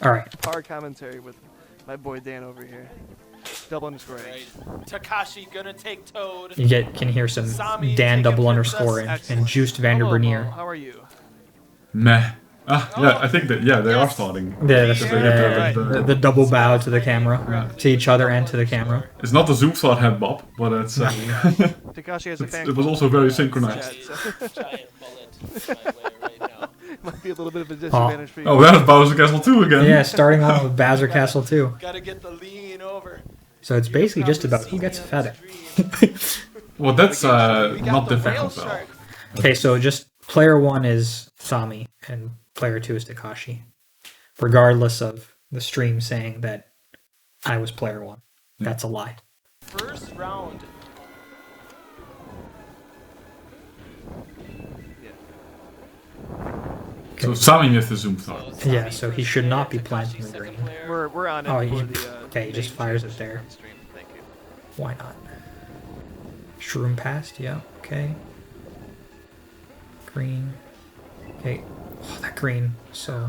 All right. Power commentary with my boy Dan over here. Double underscore H. Right. Takashi gonna take Toad. You can hear some Sami Dan taking double Princess. underscore and Excellent. Juiced Hello, Vanderbernier. Mo. How are you? Meh. Yeah, I think that, yeah, they are Yes. starting. Yeah, that's Because they get the double bow to the camera, to each other and to the camera. It's not the Zoom start head bob, but it's, Takashi has a fan. it was also very synchronized. chat, so Giant bullet my way right now. might be a little bit of a disadvantage for you. Oh, there's Bowser Castle 2 again. Yeah, starting off with Bowser Castle 2. Gotta get the lean over. So it's basically just about who gets a feather. Well, that's We got not the difficult whale though. shark. Okay, so just player 1 is Sami and player 2 is Takashi. Regardless of the stream saying that I was player 1. That's a lie. First round. So Sami missed the Zoom start. Yeah, so he should not be planting the green. We're on it. Oh, for he- the, okay, he just main fires it position there. on stream. Thank you. Why not? Shroom passed, yeah, okay. Green. Okay. Oh, that green. So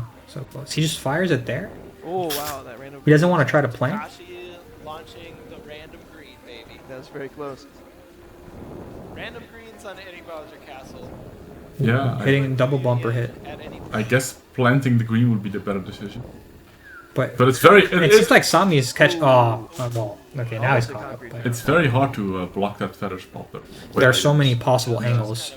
close. He just fires it there? Oh wow, that random. He doesn't want to try to plant? Takashi launching the random green, baby. That was very close. Random greens on any Bowser Castle. Yeah, Hitting double bumper hit. At any point. I guess planting the green would be the better decision. But But it's very, it seems like Sami's catch. Oh, well. Okay, now he's Almost a caught up. concrete But jump. it's very hard to block that feather spot though. there are so many possible angles.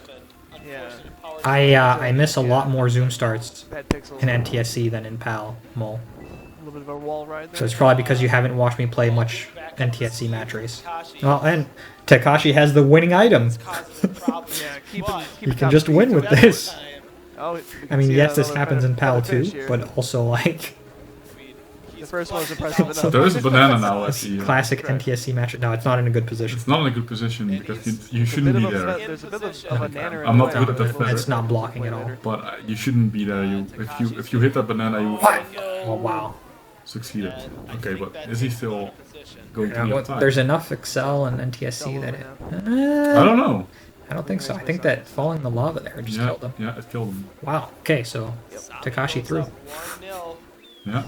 Yeah. I miss a lot more zoom starts Bad pixels. in NTSC than in PAL Mole. A little bit of a wall ride there. So it's probably because you haven't watched me play much NTSC match race. Well, and Takashi has the winning item. Yeah, keep it. Keep You it can top just speed win so with bad. this. Oh, I mean, yes, this happens in PAL too, but also like the first one was impressive enough. There is a banana now at the. classic NTSC match. No, it's not in a good position. It's not in a good position because you There's a shouldn't bit be of a there. fe- There's a bit of a nanner in I'm the not way. good at that feather. It's not blocking at all. But you shouldn't be there. If you hit that banana, you Oh wow. succeeded. Okay, but is he still going to Yeah, be well, on time? there's enough Excel and NTSC that it. I don't know. I don't think so. I think that falling in the lava there just Yeah, killed him. yeah, it killed him. Wow. Okay, so Takashi through. 1-0. Yeah.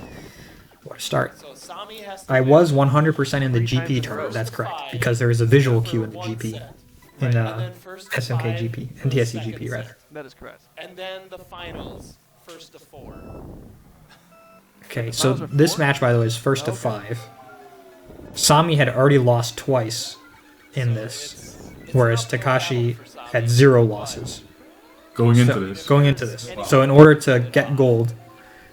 What a start. So Sami has to I win. was 100% in the Three times GP in a turn. row. That's correct because there is a visual cue in the One GP, set. in And then first to SMK five, GP, the NTSC second GP set. rather. That is correct. And then the finals, first to 4. Okay, so finals are this 4? match, by the way, is first to Okay. 5. Sami had already lost twice in this, whereas Takashi had 0 losses. Going into So- this. Going into this. So in order to get gold,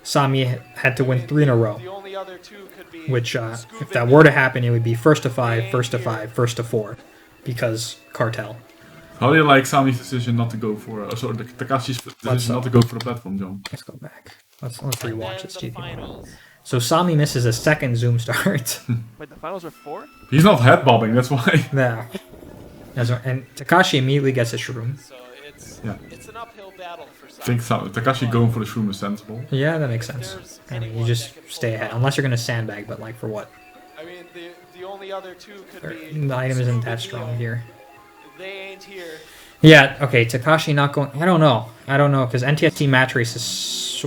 Sami had to win 3 in a row. The only other two could be Which, if Scuba that were to happen, it would be first to 5, first to 5, first to 4, because cartel. How do you like Sami's decision not to go for? Sorry, Takashi's decision not to go for the platform jump. Let's go back. Let's rewatch then this the GP. finals. So Sami misses a second zoom start. Wait, the finals are 4? He's not head bobbing. That's why. Yeah. And Takashi immediately gets a shroom. So it's Yeah. it's an uphill battle for I Sami. think Takashi going for the shroom is sensible. Yeah, that makes sense. I mean, you just stay ahead. Unless you're going to sandbag, but like for what? I mean, the only other two could Or- be The item isn't Scuba that strong Neo. here. They ain't here. Yeah, okay, Takashi not going... I don't know, because NTSC match race is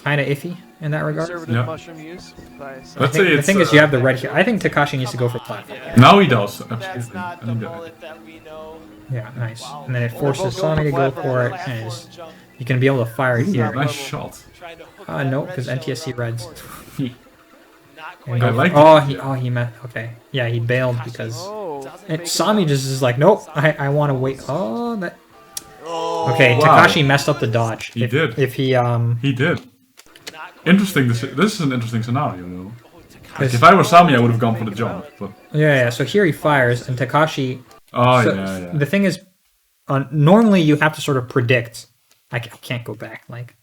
kind of iffy in that regard. Conservative Yeah. mushroom use by some. Let's say The it's. thing is, you have the red here. I think Takashi needs to go for platform. Now he does. That's Absolutely. not I the think that- bullet that we know. Yeah, nice. Wow. And then it They're forces both going Sami to for go platform. for it, Platform and it's, jump, you can be able to fire it here. Nice shot. trying to hook No, that red because shell NTSC around the reds. corner. Not And quite. go I like for- it. he met. Okay, yeah, he bailed because Oh. and Sami just is like, nope, I want to wait. Oh, that. Oh. Okay, Wow. Takashi messed up the dodge. He if, did. If he He did. Not quite. Interesting. This is an interesting scenario, though. Oh, Takashi. Like, if I were Sami, I would have gone for the jump. But yeah. So here he fires, and Takashi. oh So yeah, yeah. the thing is, normally you have to sort of predict. I can't go back like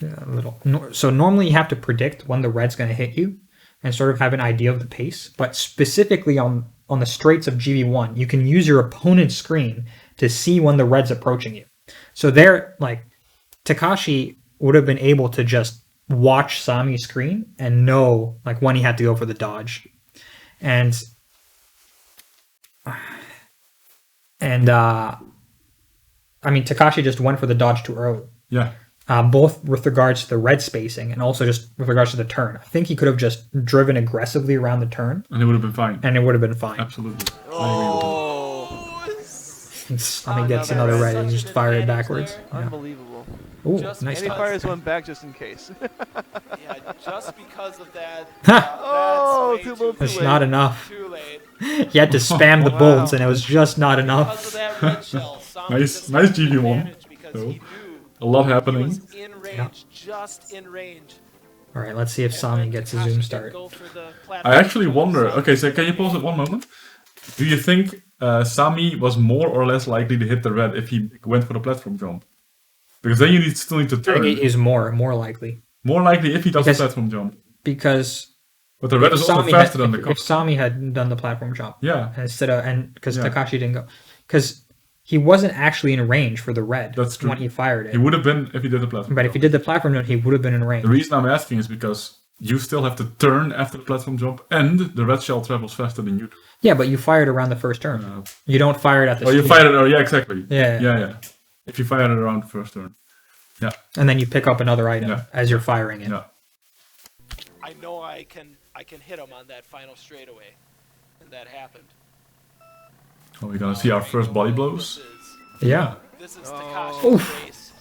a little. So normally you have to predict when the red's going to hit you, and sort of have an idea of the pace. But specifically on the straights of GV1, you can use your opponent's screen to see when the red's approaching you. So there, like Takashi would have been able to just watch Sami's screen and know like when he had to go for the dodge, and I mean Takashi just went for the dodge too early. Yeah. both with regards to the red spacing and also just with regards to the turn. I think he could have just driven aggressively around the turn, And it would have been fine. and it would have been fine. Absolutely. Oh, Sami gets another red and just fire it backwards. Yeah. Unbelievable. Ooh, Just nice And he touch. fires one back just in case. yeah, just because of that. Oh, that's too way little, too That's late. not enough. Too late. He had to spam the Wow. bolts, and it was just not Because enough. of that red shell, Sami Nice- just nice had the GV1, advantage because though. he knew A lot he happening. was in range, Yeah. just in range. All right, let's see if And Sami then gets a Takashi zoom can start. go for the I platform actually jump. wonder. Sami Okay, so can can you go pause for it one moment? Do you think Sami was more or less likely to hit the red if he went for the platform jump? Because then you still need to I turn. think he's more likely More likely if he does Because- the platform jump. because But the red is also faster than the if cop. Sami had done the platform jump Yeah, instead of because Yeah. Takashi didn't go because he wasn't actually in range for the red That's true. when he fired it. he would have been if he did the platform But jump. if he did the platform jump, he would have been in range. The reason I'm asking is because you still have to turn after the platform jump, and the red shell travels faster than you do. Yeah, but you fired around the first turn. Uh, You don't fire it at the oh, you speed. fire it. Oh, yeah, exactly. Yeah. yeah. If you fire it around the first turn. And then you pick up another item Yeah. as you're firing it. Yeah. I know I can hit him on that final straightaway, and that happened. Oh, we're gonna see our first body blows. Yeah. This is Oh. Takashi's Oof. race.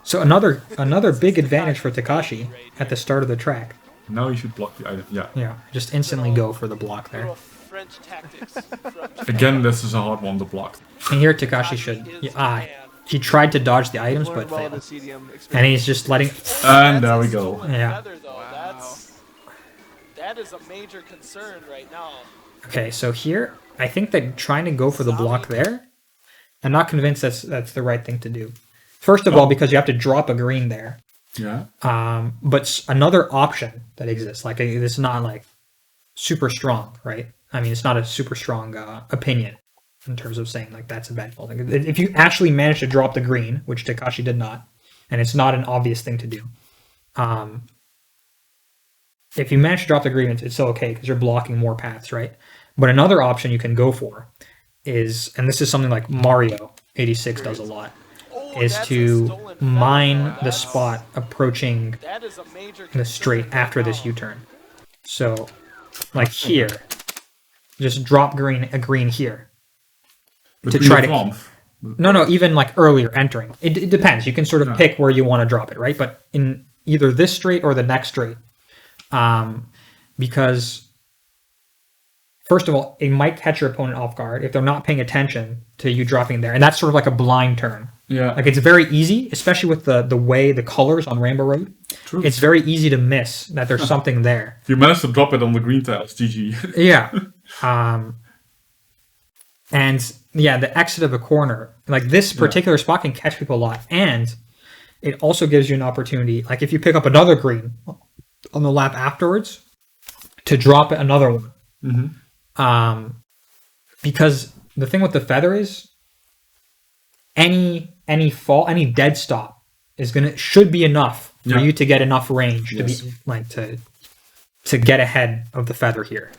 So another big advantage for Takashi at the start of the track. Now you should block the item. Yeah. Yeah, just instantly go for the block there. Little French tactics from Again, this is a hard one to block. And here Takashi should. He tried to dodge the items but Learned well failed. the CDM And experience. he's just letting. And there we go. Yeah. Feather, though. That is a major concern right now. Okay, so here I think that trying to go for the block there, I'm not convinced that's the right thing to do. First of all, because you have to drop a green there. Yeah. But another option that exists, like this is not like super strong, right? I mean, it's not a super strong opinion in terms of saying like that's a bad call. Like, if you actually manage to drop the green, which Takashi did not, and it's not an obvious thing to do. If you manage to drop the green, it's still okay because you're blocking more paths, right? But another option you can go for is, and this is something like Mario 86 does a lot, is that's a to stolen feather, mine though. the That's- spot approaching That is a major the concern straight right after now. this U-turn. So, like here, just drop a green here. Between try the to- front. No, even like earlier entering. It depends. You can sort of Yeah. pick where you want to drop it, right? But in either this straight or the next straight. Because first of all, it might catch your opponent off guard if they're not paying attention to you dropping there. And that's sort of like a blind turn. Yeah. Like it's very easy, especially with the way the colors on Rainbow Road. True. It's very easy to miss that there's something there. If you manage to drop it on the green tiles, GG. Yeah. And yeah, the exit of a corner, like this particular spot can catch people a lot. And it also gives you an opportunity, like if you pick up another green on the lap afterwards, to drop another one. Mm-hmm. Because the thing with the feather is any dead stop should be enough for Yeah. you to get enough range Yes. to be like to get ahead of the feather here.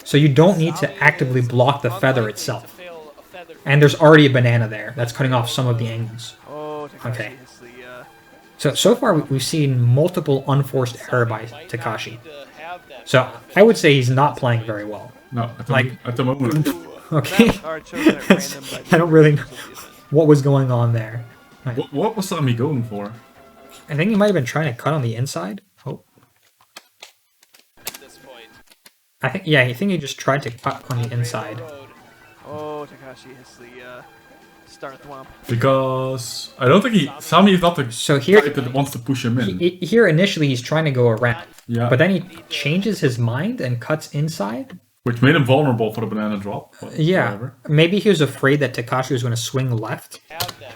So you don't need to Sami actively is block the feather unlikely to itself. fail a feather. And there's already a banana there that's cutting off some of the angles. Oh, Takashi Okay. hits the, So far we've seen multiple unforced error by Might not Takashi. need to have that So benefit. I would say he's not playing very well. No, Like- at the moment. Okay. that are chosen at random by the I don't really know organizers of the event. what was going on there. What was Sami going for? I think he might have been trying to cut on the inside. Oh, At this point. I think he just tried to cut on the Rainbow inside. Road. Oh, Takashi hits the star thwomp. Because I don't think Sami is not the So here, guy that wants to push him in. here initially he's trying to go around, Yeah. but then he changes his mind and cuts inside. Which made him vulnerable for the banana drop. But Yeah, whatever. maybe he was afraid that Takashi was going to swing left, Have that.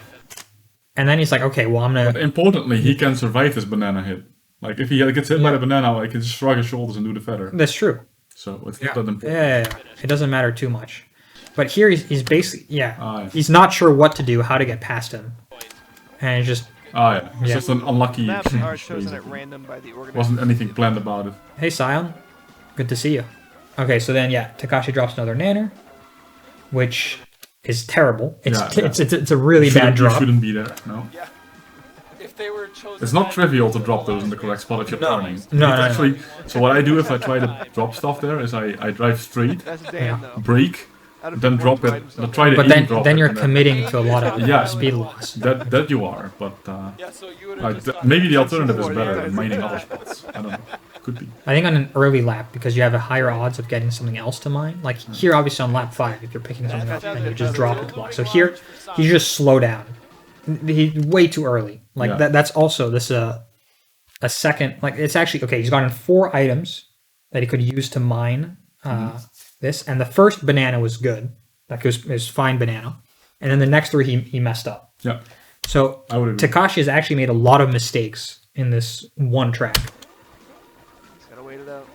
and then he's like, okay, well I'm But gonna. importantly, he can survive this banana hit. Like if he gets hit by the banana, he can just shrug his shoulders and do the feather. That's true. So it's Yeah. not that important. Yeah, it doesn't matter too much. But here he's basically Ah, yeah. he's not sure what to do, how to get past him, and he's just Ah, yeah. It's Yeah. just an unlucky. Maps are chosen at basically. random by the organizers. Wasn't anything planned about it. hey Sion, good to see you. Okay, so then Takashi drops another nanner, which is terrible. It's Yeah, yeah. it's a really You bad shouldn't- You drop. shouldn't be there. No. If they were chosen. It's not by trivial to the drop those in the last correct spot if you're No. turning. No, no, no. Actually, so what I do if I try to drop stuff there is I drive straight, That's Dan, though. brake, Out of then the drop one it, ride then try to But even drop then it, you're and committing to a lot of Yeah. speed loss. That you are, but Yeah, so you would have just done maybe the that. alternative is Before better the than end. mining other spots. I don't know. Could be. I think on an early lap, because you have a higher odds of getting something else to mine. Like here, obviously on lap 5, if you're picking something up and you just drop it to block. So here, you just slow down. He's way too early. Like Yeah. that's also this a second. Like it's actually okay. He's gotten 4 items that he could use to mine this, and the first banana was good. Like it was fine banana, and then the next 3 he messed up. Yeah, So I would agree. Takashi has actually made a lot of mistakes in this one track. Just gotta wait it out.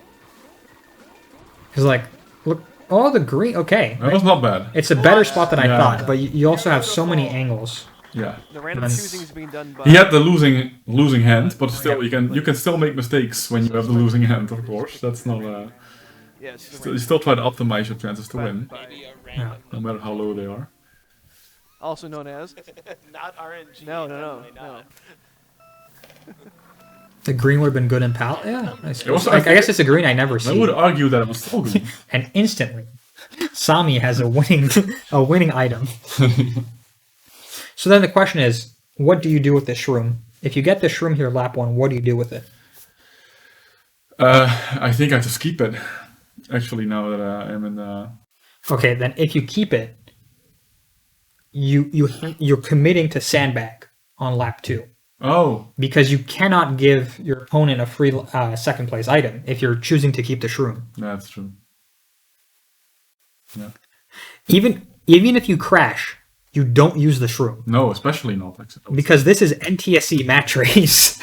Because like, look, oh the green. Okay, That was not bad. it's a better spot than I Yeah. thought, but you also have so many angles. Yeah. The random Nice. choosing is being done by. He had the losing hand, but still you can still make mistakes when you have the losing hand, of course. That's not Yes. you still try to optimize your chances to win, Maybe a random, no matter how low they are. Also known as. not RNG. No. definitely not. The green would have been good in PAL. Yeah, I suppose. also- I guess it's a green I never I see. would argue that it was still good. And instantly, Sami has a winning item. So then the question is, what do you do with this shroom? If you get the shroom here lap 1, what do you do with it? I think I just keep it. Actually, now that I'm in. Okay, then if you keep it, you're committing to sandbag on lap 2 Oh, because you cannot give your opponent a free second place item if you're choosing to keep the shroom. that's true. Yeah. Even if you crash, you don't use the shroom No, especially not. because this is NTSC match race.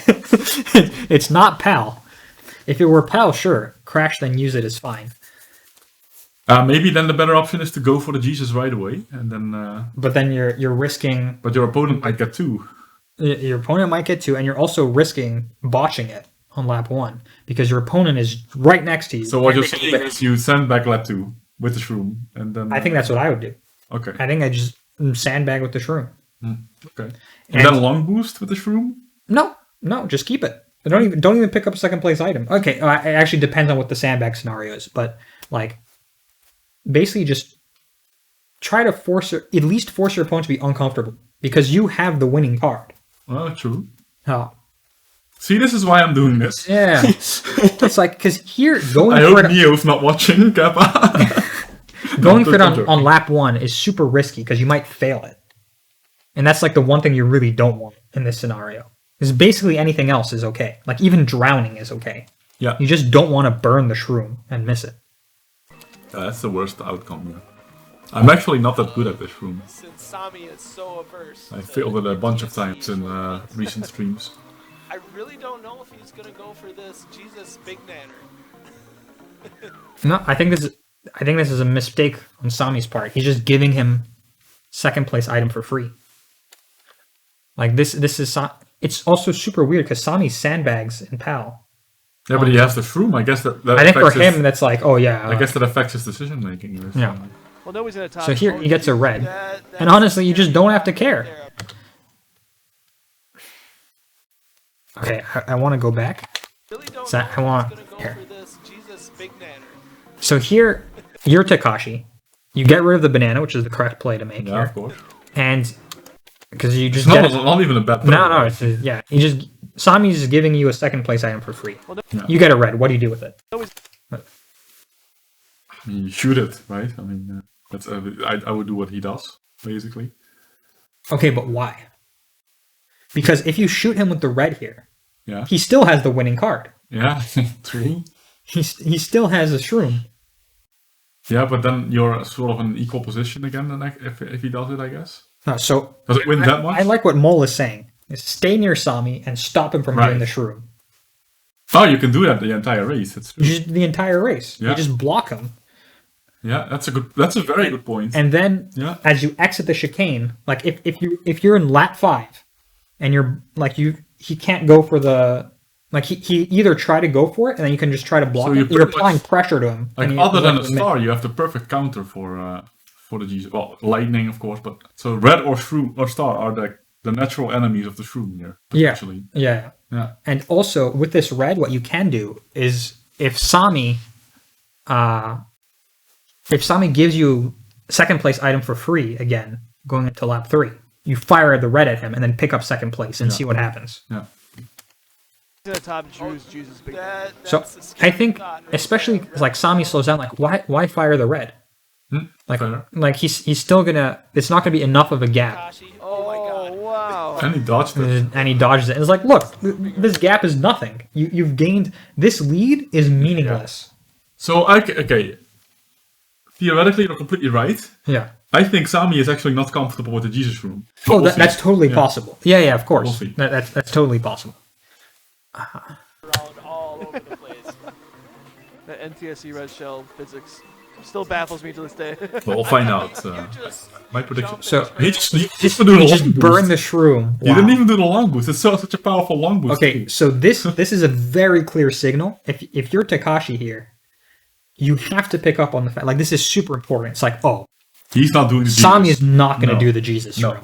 It's not PAL. If it were PAL, sure, crash then use it is fine. Maybe then the better option is to go for the Jesus right away, and then. But then you're risking But your opponent might get 2. your opponent might get 2, and you're also risking botching it on lap 1 because your opponent is right next to you. So what you're saying is you send back lap 2 with the shroom, and then. I think that's what I would do. Okay. I think I just sandbag with the shroom. Okay. And, And- then long boost with the shroom. No, just keep it. Don't even pick up a second place item. Okay, it actually depends on what the sandbag scenario is, but like basically just try to at least force your opponent to be uncomfortable because you have the winning card. Oh, true. Oh, See, this is why I'm doing this. yeah. It's like because here I going hope for it, Neo's not watching, Kappa. going for it don't joke. on lap 1 is super risky because you might fail it, and that's like the one thing you really don't want in this scenario. Because basically anything else is okay. Like even drowning is okay. Yeah. You just don't want to burn the shroom and miss it. That's the worst outcome. Yeah. I'm actually not that good at this room. Since Sami is so averse. I to failed it a bunch of using times in recent streams. I really don't know if he's gonna go for this Jesus Big Nanner. No, I think this is a mistake on Sami's part. He's just giving him second place item for free. Like this is it's also super weird because Sami sandbags in PAL. Yeah, but he has the shroom. I guess that I think for affects his- him that's like, oh yeah. I guess that affects his decision making. Yeah. Well, nobody's gonna top. So here he gets a red. That- And honestly, you just don't have to care. there. Okay, I want to go back. Really don't So know I if want- he's gonna go here. for this Jesus Big Nanner. So here, you're Takashi. You get rid of the banana, which is the correct play to make Yeah, here. of course. And because you just It's get not even a bad play. no, yeah. You just Sami's just giving you a second place item for free. Well, Yeah. You get a red. What do you do with it? You shoot it, right? I mean, that's I would do what he does, basically. Okay, but why? Because if you shoot him with the red here, Yeah. he still has the winning card. Yeah, true. He still has a shroom. Yeah, but then you're sort of in an equal position again. Then if he does it, I guess. No, so Does it win that much? I like what Mole is saying. Is stay near Sami and stop him from Right. getting the shroom. Oh, you can do that the entire race. That's true. You just the entire race. Yeah. You just block him, Yeah, that's a very good point. and then Yeah. as you exit the chicane, like if you're in lap 5, and you're like he can't go for the like he either try to go for it and then you can just try to block So it. you You're pretty applying much- pressure to him. Like and other than a like, star, you have the perfect counter for the Jesus. Well, lightning, of course, but so red or shroom or star are the natural enemies of the shroom here. Yeah. Actually. Yeah. Yeah. And also with this red, what you can do is if Sami gives you second place item for free again, going into lap 3, you fire the red at him and then pick up second place and see what happens. Yeah. He's gonna top Drew's Jesus big. So That's a scary I think, thought right especially there. like Sami slows down, like why fire the red? Like Fair. like he's still gonna. It's not gonna be enough of a gap. Kakashi, oh my god. Wow. And he dodged it. And he dodges it. It's like, look, this gap is nothing. You've gained this lead is meaningless. So okay. Theoretically, you're completely right. Yeah. I think Sami is actually not comfortable with the Jesus room. Oh, We'll see. that's totally Yeah. possible. Yeah, of course. We'll see. That's totally possible. Around all over the place. The NTSC red shell physics still baffles me to this day. Well, we'll find out. Just My prediction. So He just do the he just long burned boost. the shroom. He didn't even do the long boost. It's such a powerful long boost. Okay, so this is a very clear signal. If you're Takashi here, you have to pick up on the fact, like, this is super important. It's like, oh, He's not doing the Sami Jesus. is not going to No. do the Jesus No. room.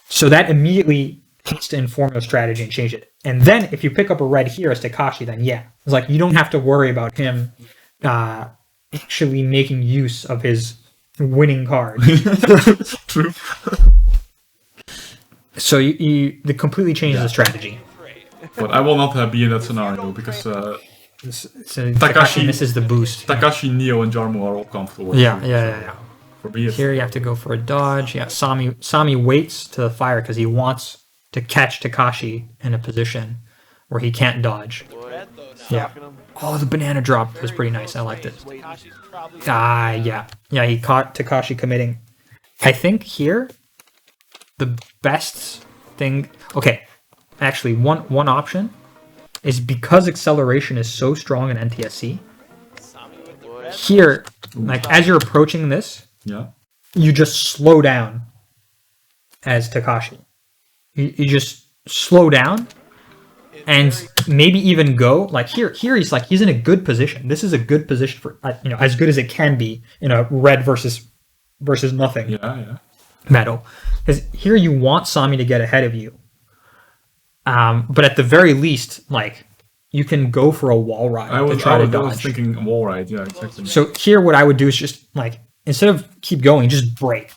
So that immediately has to inform your strategy and change it. And then if you pick up a red here as Takashi, then yeah, it's like you don't have to worry about him actually making use of his winning card. True. So you completely changes the strategy. great. But I will not be in that scenario because So Takashi- Takashi misses the boost. Takashi, Neo, and Jarmo are all comfortable. with Yeah. it. For me, it's Here you have to go for a dodge. Yeah, Sami waits to the fire because he wants to catch Takashi in a position where he can't dodge. Red though now. Yeah. Stalking him. Oh, the banana drop was pretty nice. I liked it. Takashi's probably Yeah, he caught Takashi committing. I think here, the best thing... Okay, actually, one option is because acceleration is so strong in NTSC, Sami with the red. here, like, as you're approaching this, Yeah. you just slow down as Takashi. You just slow down and maybe even go like here he's in a good position. This is a good position for as good as it can be in a red versus nothing Yeah. battle. Because here you want Sami to get ahead of you, but at the very least, like, you can go for a wall ride to try to I was dodge. thinking wall ride. Yeah, exactly. So here, what I would do is just like, instead of keep going, just brake,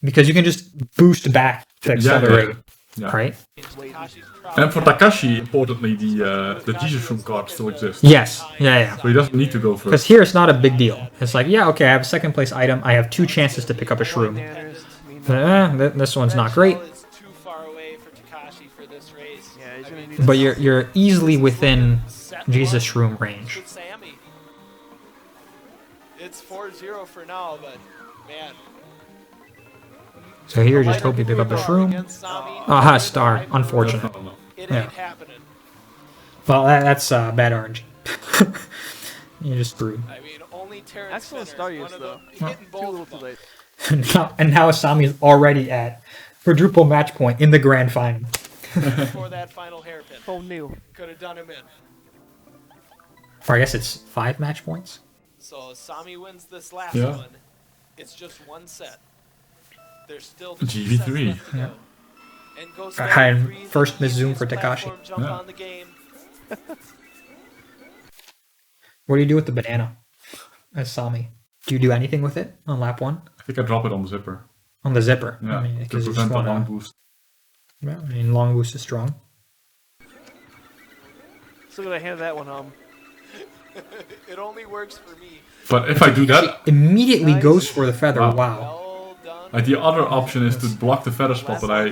because you can just boost back to accelerate, Yeah. right? Takashi's probably And for Takashi, importantly, the Jesus room card still exists. Yes, yeah. So he doesn't need to go for Because it. here it's not a big deal. It's like, yeah, okay, I have a second place item. I have 2 chances to pick up a shroom. Banners, I mean, This one's not great, It's too far away for Takashi for this race. yeah, he's gonna need but you're easily within Jesus shroom range. With Sami. It's 4-0 for now, but man. So here, just hope you pick up a shroom. Against Sami, Aha, star. Unfortunate. No. it Yeah. ain't happening. Well, that's bad RNG. You're just screwed. I mean, only Terrence excellent Finner star is use one of though. them. Hitting Too both little of too them. late. And now Sami is already at quadruple match point in the grand final. Before that final hairpin. Oh, new. Could have done him in. Or I guess it's 5 match points. So Sami wins this last Yeah. one. It's just one set. There's still GV3. 2 sets left to go. And goes And down 3, first the miss zoom easiest for Takashi. platform Jump Yeah. on the game. What do you do with the banana as Sami? Do you do anything with it on lap 1? I think I drop it on the zipper. On the zipper? Yeah, I mean, to because you prevent just the long want boost. to... long boost is strong. Still gonna hand that one home. It only works for me. But if I do that, Immediately Nice. goes for the feather. Wow. Wow. Well done. like, the other option is to block the feather spot, but I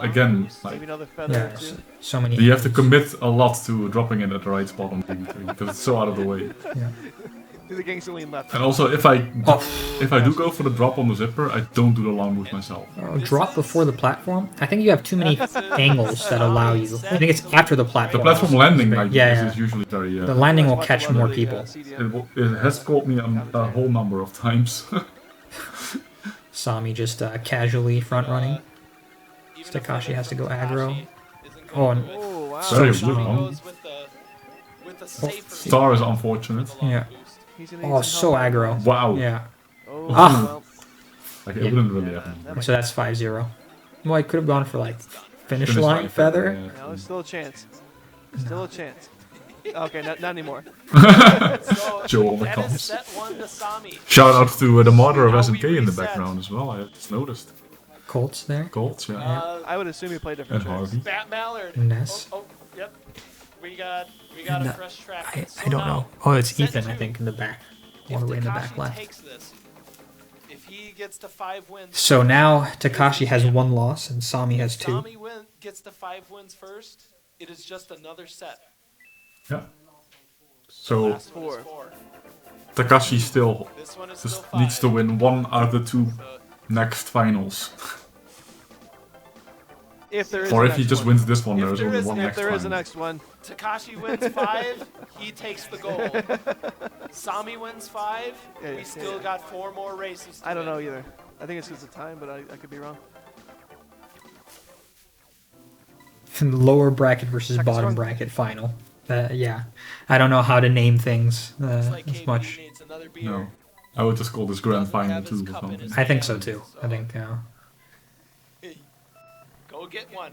again, like, Maybe another feather Yeah, or two. so many... you have to commit a lot to dropping it at the right spot on GV3 because it's so out of the way. Yeah. Do the gangster lean left. And also, if I Oh, do go for the drop on the zipper, I don't do the long boost myself. drop before the platform? I think you have too many angles that allow you. I think it's after the The platform. platform landing, like, Yeah. is usually very. The landing will catch more people. It has caught me a whole number of times. Sami just casually front running. Even if Takashi has to go Takashi aggro. isn't Oh, going and with it. Oh, wow. Sorry, So blue Sami one. goes with the safer Star is unfortunate. long Yeah. boost. He's gonna need Oh, some so help. aggro. Wow. Yeah. Oh, Ah. well. Like, it Yeah. wouldn't really happen. So that's 5-0. Well, I could have gone for like finish Finish line feather. yeah. No, there's still a chance. Still a chance. Okay, not anymore. So Joe on the that is comms. set 1 to Sami. Shout out to the mother of Now we SMK in the reset. background as well. I just noticed. Colts there. Colts, yeah. I would assume you play different And tricks. Harvey. Bat Mallard. Ness. Oh, yep. We got a No, fresh track. I So don't now, know. Oh, it's set Ethan, I 2. think, in the back. All If the way in the back Takashi left. takes this, if he gets to 5 wins, So now Takashi has 1 loss and Sami has 2. Sami gets to 5 wins first, it is just another set. Yeah. So Last one is 4. Takashi still This one is still just 5. needs to win 1 out of the 2 So, next finals. If there is Or a if he next just one. wins this one, If there's there only is- one if next If there is a final. next one. Takashi wins 5, he takes the gold. Sami wins 5, Yeah, we yeah, still yeah. got 4 more races to I don't win. know either. I think it's because of time, but I could be wrong. Lower bracket versus Second bottom score. bracket final. Yeah. I don't know how to name things It's like as KVD much. needs another beer. No. I would just call this grand Doesn't final have his too or cup in something. his I think so hand, too. so- I think, Go get one.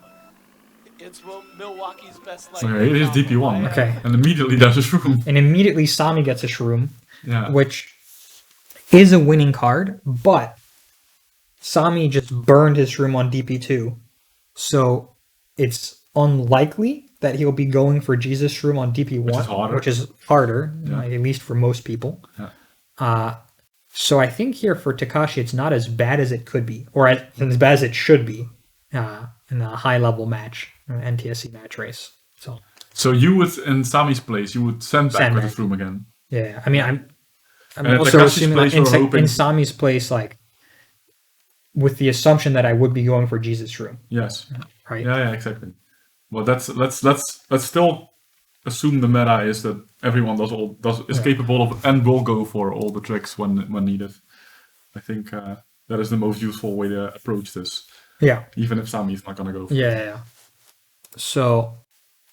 It's Milwaukee's best light. Okay, it is DP1. Okay. And immediately there's a shroom. And immediately Sami gets a shroom, Yeah. which is a winning card, but Sami just burned his shroom on DP2. So it's unlikely that he'll be going for Jesus shroom on DP1, Which is harder. Yeah. at least for most people. Yeah. So I think here for Takashi, it's not as bad as it could be, or as bad as it should be in a high-level match, NTSC match race. So you would, in Sami's place, you would send back Send with back. the shroom again. Yeah, I mean, I'm And also Takashi's assuming place, that in, you're hoping- in Sami's place, like, with the assumption that I would be going for Jesus shroom, Yes. right? Yeah, exactly. Well, let's still assume the meta is that everyone is capable of and will go for all the tricks when needed. I think that is the most useful way to approach this, Yeah. even if Sami is not gonna go for it. Yeah. So,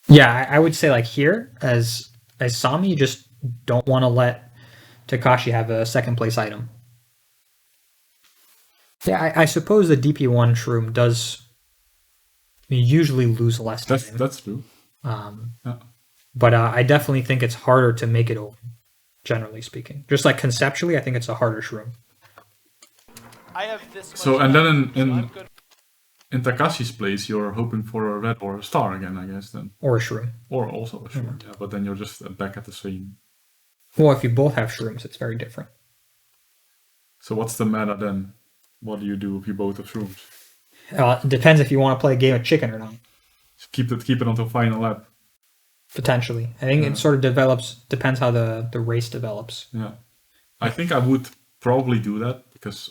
yeah, I would say like here as Sami, you just don't want to let Takashi have a second place item. Yeah, I suppose the DP1 shroom does usually lose less time. That's true. Yeah. But I definitely think it's harder to make it over, generally speaking. Just like conceptually, I think it's a harder shroom. I have this much So and then left, so in I'm good. in Takashi's place, you're hoping for a red or a star again, I guess then, Or a shroom. or also a shroom. Yeah, but then you're just back at the same. Well, if you both have shrooms, it's very different. So what's the meta then? What do you do if you both have shrooms? It depends if you want to play a game of chicken or not. Keep it until final lap. Potentially. I think it sort of depends how the race develops. Yeah, I think I would probably do that because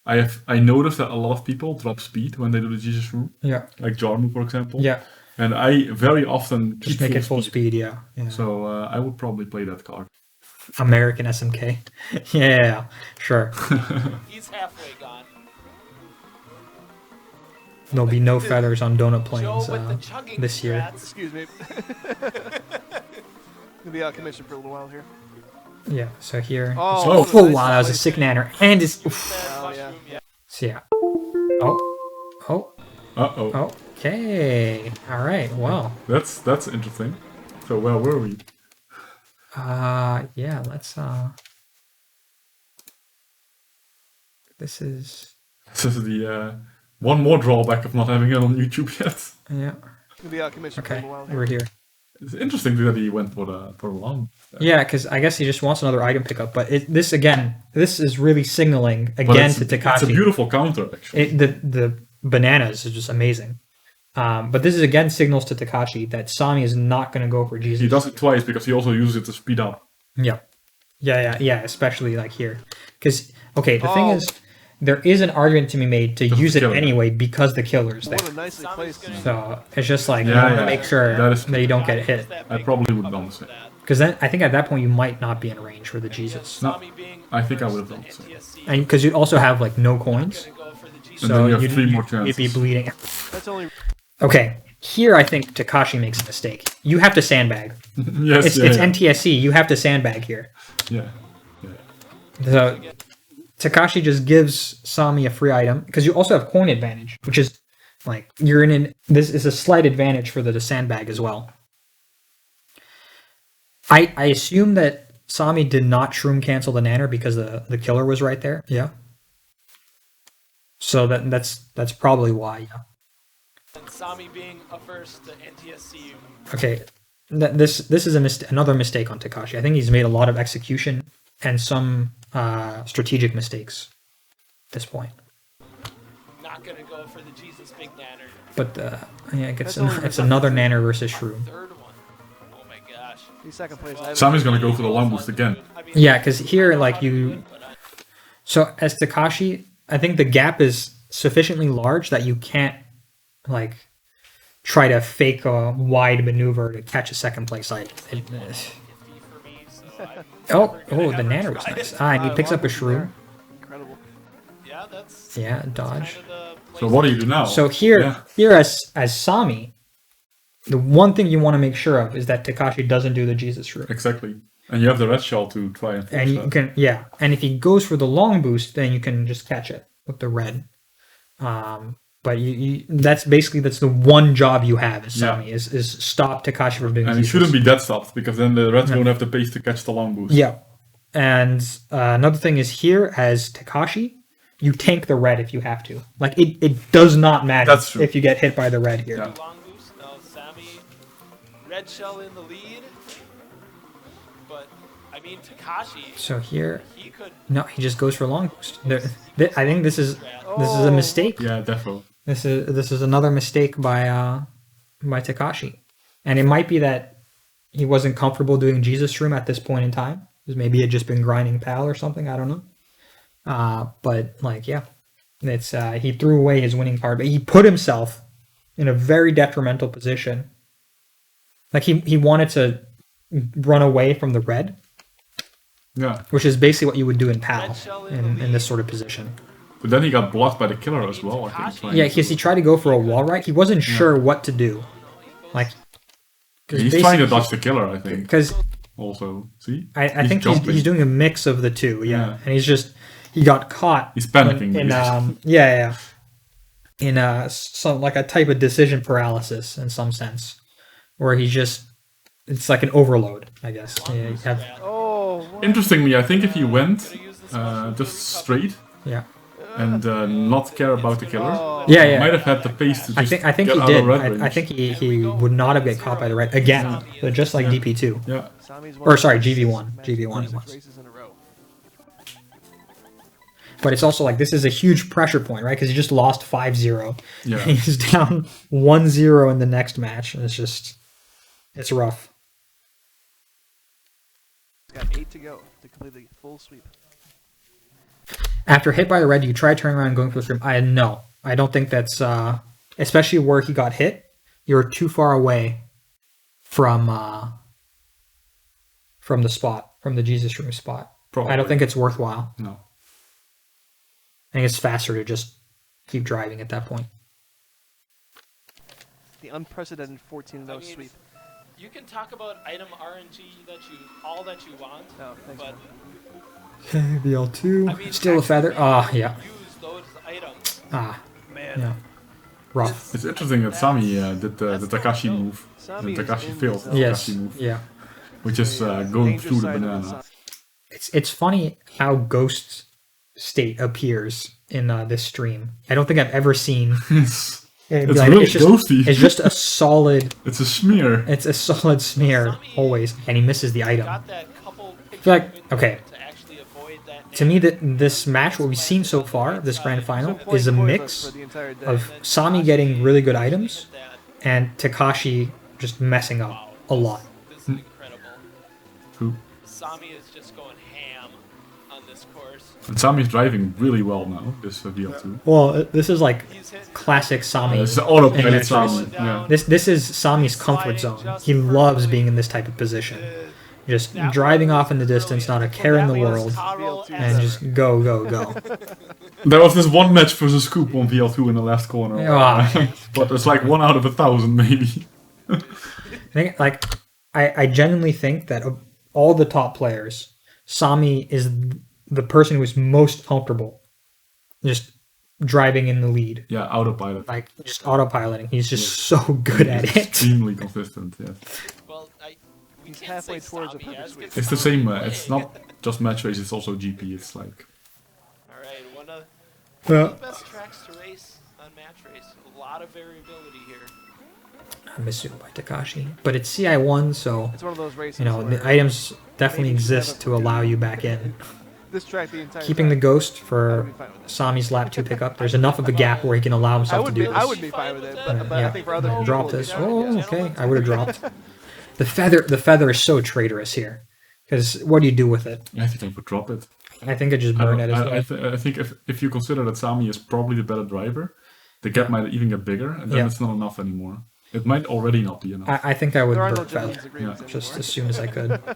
I noticed that a lot of people drop speed when they do the Jesus room, Yeah. like Jarmu for example. Yeah. And I very often Just keep make it full speed, yeah. So I would probably play that card. American SMK. Yeah, sure. He's halfway gone. There'll be no feathers on donut Joe planes with the chugging this year. strats. Excuse me. Gonna be out of commission for a little while here. Yeah, so here. Oh, Oh, nice wow, that was a place. sick nanner. And it's. Oof. That Oh, mushroom, yeah. So yeah. Oh. Uh-oh. Okay. All right. Well. That's interesting. So where were we? Yeah. Let's. This is. This is the one more drawback of not having it on YouTube yet. Yeah. Gonna be out of commission for a Okay. little while here. We're here. It's interesting that he went for the long. Yeah, because I guess he just wants another item pickup. But this is really signaling But again it's, to Takashi. it's a beautiful counter actually. The bananas is just amazing. But this is again signals to Takashi that Sami is not going to go for Jesus. He does it twice because he also uses it to speed up. Yeah. Especially like here, because the thing is, there is an argument to be made to Because use the it killer. anyway because the killer's there. What a nicely Sami's placed. gonna So it's just like you Yeah, want to yeah. make sure That is- that you don't get Use hit, that I big probably would have cup done the for same. that. because then I think at that point you might not be in range for the Jesus, Sami being I think I first would have in done the same. NTSC, and because you'd also have like no coins, gonna go for the Jesus. And then so you have you'd, 3 more you'd be chances. bleeding. That's only Okay, here I think Takashi makes a mistake. You have to sandbag. Yes, It's yeah. NTSC. You have to sandbag here. Yeah. So Takashi just gives Sami a free item because you also have coin advantage, which is like you're in. This is a slight advantage for the sandbag as well. I assume that Sami did not shroom cancel the nanner because the killer was right there. Yeah. So that's probably why. Yeah. And Sami being a first, the NTSC. Okay. This is another mistake on Takashi. I think he's made a lot of execution and some strategic mistakes at this point. Not gonna go for the Jesus Big Nanner. But yeah, it's another nanner versus shroom. Third one. Oh my gosh. He's second place. Sami's gonna go for the long boost again. I mean, Yeah, because here like you. So as Takashi, I think the gap is sufficiently large that you can't like try to fake a wide maneuver to catch a second place item. Oh, the nanner was nice. And he picks up a shroom. Incredible. Yeah, that's Yeah, dodge. kind of the So what do you do now? So here, Yeah. as Sami, the one thing you want to make sure of is that Takashi doesn't do the Jesus shroom. Exactly. And you have the red shell to try and force And you that. can, yeah. And if he goes for the long boost, then you can just catch it with the red. But that's the one job you have as Sami is stop Takashi from doing. And he Jesus. shouldn't be dead stopped because then the reds won't have the pace to catch the long boost. Yeah. And another thing is here as Takashi, you tank the red if you have to. Like it does not matter That's true. if you get hit by the red here. Yeah. long boost. No, Sami, red shell in the lead. But I mean, Takashi, So here, he could. no, he just goes for long boost. I think this is a mistake. Yeah, defo. This is another mistake by Takashi, and it might be that he wasn't comfortable doing Jesus shroom at this point in time. Because maybe he had just been grinding PAL or something. I don't know. But like, yeah, it's he threw away his winning card, but he put himself in a very detrimental position. Like he wanted to run away from the red, Yeah. which is basically what you would do in PAL in this sort of position. But then he got blocked by the killer as well, I think. trying Yeah, to- because he tried to go for a wall right. He wasn't sure what to do. Like, He's trying to dodge the killer, I think. Because Also, see? I think jumping. he's doing a mix of the two. Yeah, Yeah. and he got caught. He's panicking. In some like a type of decision paralysis in some sense, where it's like an overload, I guess. Yeah, you have, Oh, what? Interestingly, I think if he went just straight yeah. and not care about the killer, Yeah, he yeah. might have had the pace to just I think get he out did. of red I range. think he would not have get caught by the red again. So just like DP2. Yeah. Sami's Or, sorry, won GV1. 6 GV1 it six was. races in a row. But it's also like this is a huge pressure point, right? Because he just lost 5-0. Yeah. And he's down 1-0 in the next match. And it's rough. He's got 8 to go to complete the full sweep. After hit by the red, you try turning around and going for the stream. I don't think that's especially where he got hit. You're too far away from the spot, from the Jesus room spot. Probably. I don't think it's worthwhile. No. I think it's faster to just keep driving at that point. The unprecedented 14-0 I mean, sweep. You can talk about item RNG all that you want, Oh, thanks, but man. BL2. I mean, Still a feather. actually Yeah. use those items. Man. Yeah. Rough. It's interesting that Sami did the Takashi move. The Sami is Takashi in failed the the zone. Yes. Takashi move, Yeah. which is going Dangerous through the side of banana. It's funny how Ghost State appears in this stream. I don't think I've ever seen. It's It's really just, ghosty. It's just a solid. It's a smear. It's a solid smear always, and he misses the item. Got that couple feel like- okay. to actually avoid that. To me, this match, what we've seen so far, this grand final, is a mix of Sami getting really good items and Takashi just messing up a lot. This is incredible. Who? Sami is just going ham on this course. And Sami's driving really well now, this VL2. Well, this is like He's hit classic Sami. This is autopilot Yeah. Sami. Yeah. This is Sami's comfort zone. He loves being in this type of position. Just driving off in the distance, not a care in the world, and just go, go, go. There was this one match versus Scoop on VL2 in the last corner. Ah. But it's like 1 out of 1,000 maybe. I think, like, I genuinely think that of all the top players, Sami is the person who's most comfortable just driving in the lead, Yeah, autopilot. like just autopiloting. He's just so good at He's it. extremely consistent. Yeah, Well, we He's can't halfway say towards a Sami perfect has sweep. good it's the same. play. It's not just match race. It's also GP. It's like All right, one of Well, the best tracks to race on match race. A lot of variability here. I'm assumed by Takashi, but it's CI1, so It's one of those races. you know where the items definitely maybe you should exist have it to allow you back in. this track the entire Keeping the time. ghost I would for be fine with it. Sami's lap 2 pickup. There's enough of a gap where he can allow I himself to would do be. this. I would be fine with it, but I think for other people, drop it'd be this. fine, Oh, yeah. okay. I would have dropped. The feather is so traitorous here. Because what do you do with it? I think I would drop it. I think I just burn it as well. I think if you consider that Sami is probably the better driver, the gap might even get bigger, and then Yeah. it's not enough anymore. It might already not be enough. I think I would There are burn no gentlemen's feather agreements just anymore. as soon as I could. still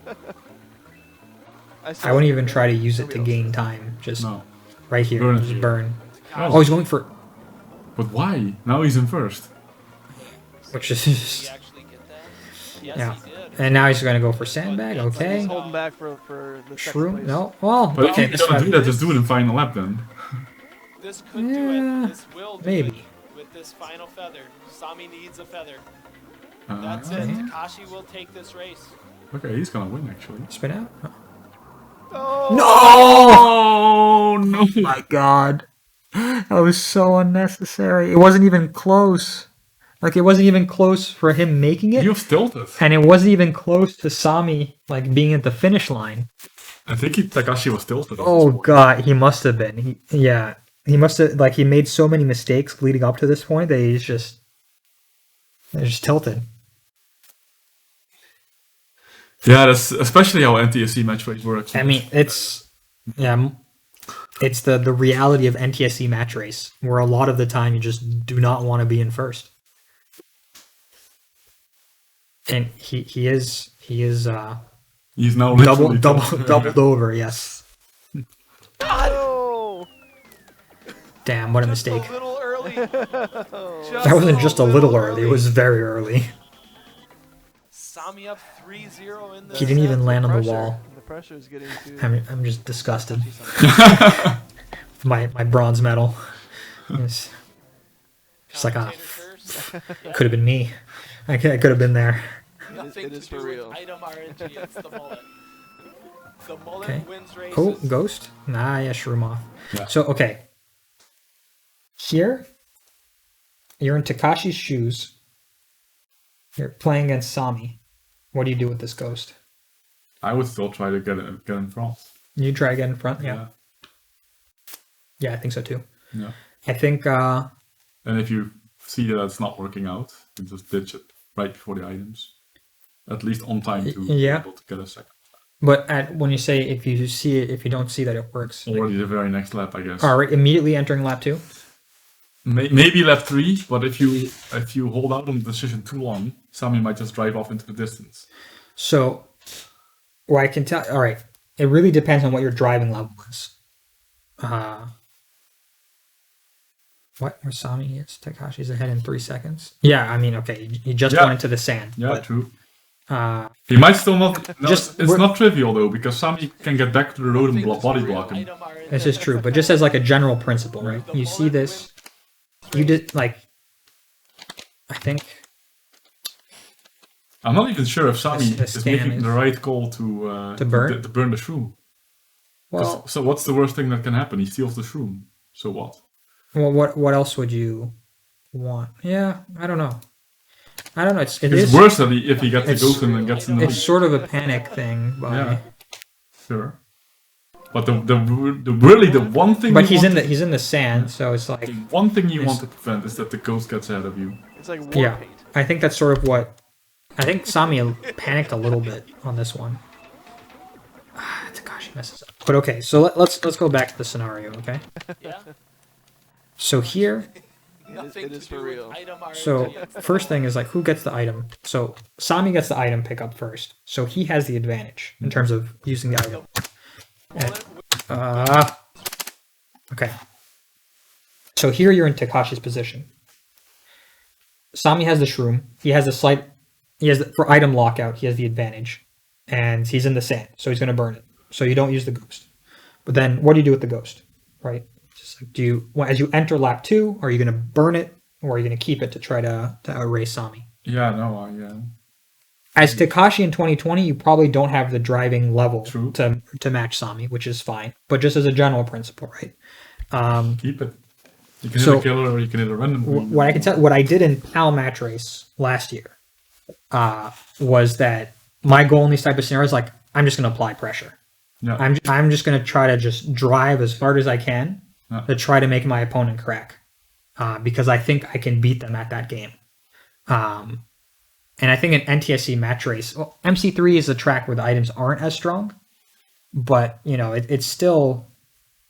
I wouldn't like even it. try to use it to Nobody else gain time. Just No, right here. Burn it Just here. burn. Oh. Oh, he's going for... but why? Now he's in first. Which is... Did he actually get that? Yes, Yeah. he did. And now he's going to go for sandbag. He's Okay. holding back for the second Shroom? place. No. Well, But okay. if you're gonna do that, just do it in final lap then. This could do Yeah, it. This will do maybe. it with this final feather. Sami needs a feather. Uh, That's okay. it. Takashi will take this race. Okay, he's gonna win actually. Spin out. Oh, No! Oh no! My God. That was so unnecessary. It wasn't even close. Like, it wasn't even close for him making it. You have tilted. And it wasn't even close to Sami, like, being at the finish line. I think Takashi was tilted. at Oh, this point. God. He must have been. He must have, like, he made so many mistakes leading up to this point that he's just tilted. Yeah, that's especially how NTSC match race works. I mean, it's the reality of NTSC match race, where a lot of the time you just do not want to be in first. And he is he's now literally doubled over. Yes. Oh, Damn, what a Just mistake. a little early. That wasn't just a little early. It was very early. Sami up 3-0 in this. He didn't even set. land on the pressure. wall. The pressure is getting too. I'm just disgusted. my bronze medal. It's just like, Commentator curse. could have been me. I could have been there. Nothing it is to for do real. with item RNG. It's the mullet. The mullet Okay. wins races. Oh, ghost? Nah, yeah, shroom off. Yeah. So, okay. Here, you're in Takashi's shoes. You're playing against Sami. What do you do with this ghost? I would still try to get in front. You try again in front? Yeah. Yeah, I think so too. Yeah. I think, And if you see that it's not working out, you just ditch it right before the items. At least on time to Yeah. be able to get a second. but when you say if you don't see that it works, Or the very next lap, I guess. all right, immediately entering lap 2? Maybe lap 3, but if you hold out on the decision too long, Sami might just drive off into the distance. So, well, I can tell. All right, it really depends on what your driving level is. What? Where Sami is? Takashi's ahead in 3 seconds. Yeah, I mean, okay, he just Yeah. went into the sand. Yeah, but, true. uh, He might still not. No, Just- it's not trivial though, because Sami can get back to the road and Nothing to body do with block him. item RNG. this is true, but just as like a general principle, right? The You see mullet this. wins You did like. I think. I'm not even sure if Sami This is scan making is- the right call to burn? to burn the shroom. 'Cause- Well, so what's the worst thing that can happen? He steals the shroom. So what? well, what else would you want? Yeah, I don't know. It It's is. worse that if he gets the it's- ghost and then gets in the It's lead. sort of a panic thing, but Yeah. Sure. But the really the one thing. but you he's want in the sand, so it's like The one thing you It's- want to prevent is that the ghost gets ahead of you. It's like war yeah. paint. I think that's sort of what I think. Sami panicked a little bit on this one. Takashi messes up. But okay, so let's go back to the scenario. Okay, Yeah. so here, Nothing it is to for do real. with item RNG. so It's the first mullet. thing is like who gets the item. So Sami gets the item pickup first, so he has the advantage in terms of using the item. Mullet wins. Okay. So here you're in Takashi's position. Sami has the shroom. He has for item lockout, he has the advantage. And he's in the sand, so he's going to burn it. So you don't use the ghost. But then what do you do with the ghost, right? Just like, as you enter lap 2, are you going to burn it or are you going to keep it to try to erase Sami? Yeah, no, yeah. As Takashi in 2020, you probably don't have the driving level True. to match Sami, which is fine. But just as a general principle, right? Keep it. You can hit a killer or you can hit a random. What I did in PAL match race last year was that my goal in these type of scenarios, like, I'm just going to apply pressure. Yeah. I'm just going to try to just drive as hard as I can to try to make my opponent crack, because I think I can beat them at that game. And I think an NTSC match race, well, MC3 is a track where the items aren't as strong, but it's still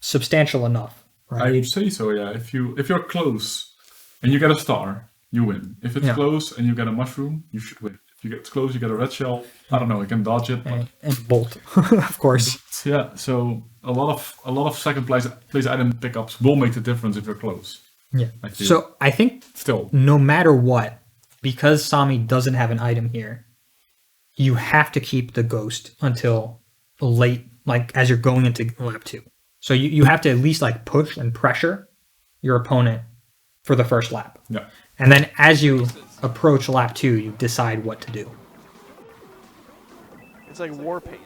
substantial enough. Right? I would say so. Yeah. If you're close and you get a star, you win. If it's close and you get a mushroom, you should win. If you get close, you get a red shell. I don't know. You can dodge it. And bolt, of course. Yeah. So a lot of second place item pickups will make the difference if you're close. Yeah. So I think still, no matter what, because Sami doesn't have an item here, you have to keep the ghost until late, like as you're going into lap 2. So you have to at least like push and pressure your opponent for the first lap. Yeah. And then as you approach lap 2, you decide what to do. It's like war paint.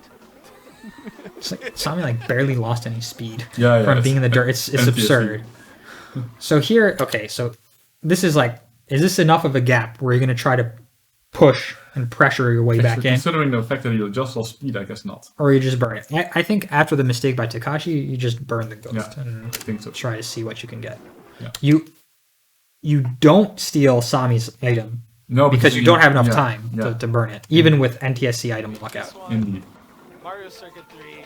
It's like Sami like barely lost any speed from being in the dirt. It's absurd. So here, okay, so this is like, is this enough of a gap where you're going to try to push and pressure your way back in? Considering the fact that you just lost speed, I guess not. Or you just burn it. I think after the mistake by Takashi, you just burn the ghost and I think so. try to see what you can get. Yeah. You don't steal Sami's item because you don't have enough time to burn it, even with NTSC item lockout. Indeed. Mario Circuit 3.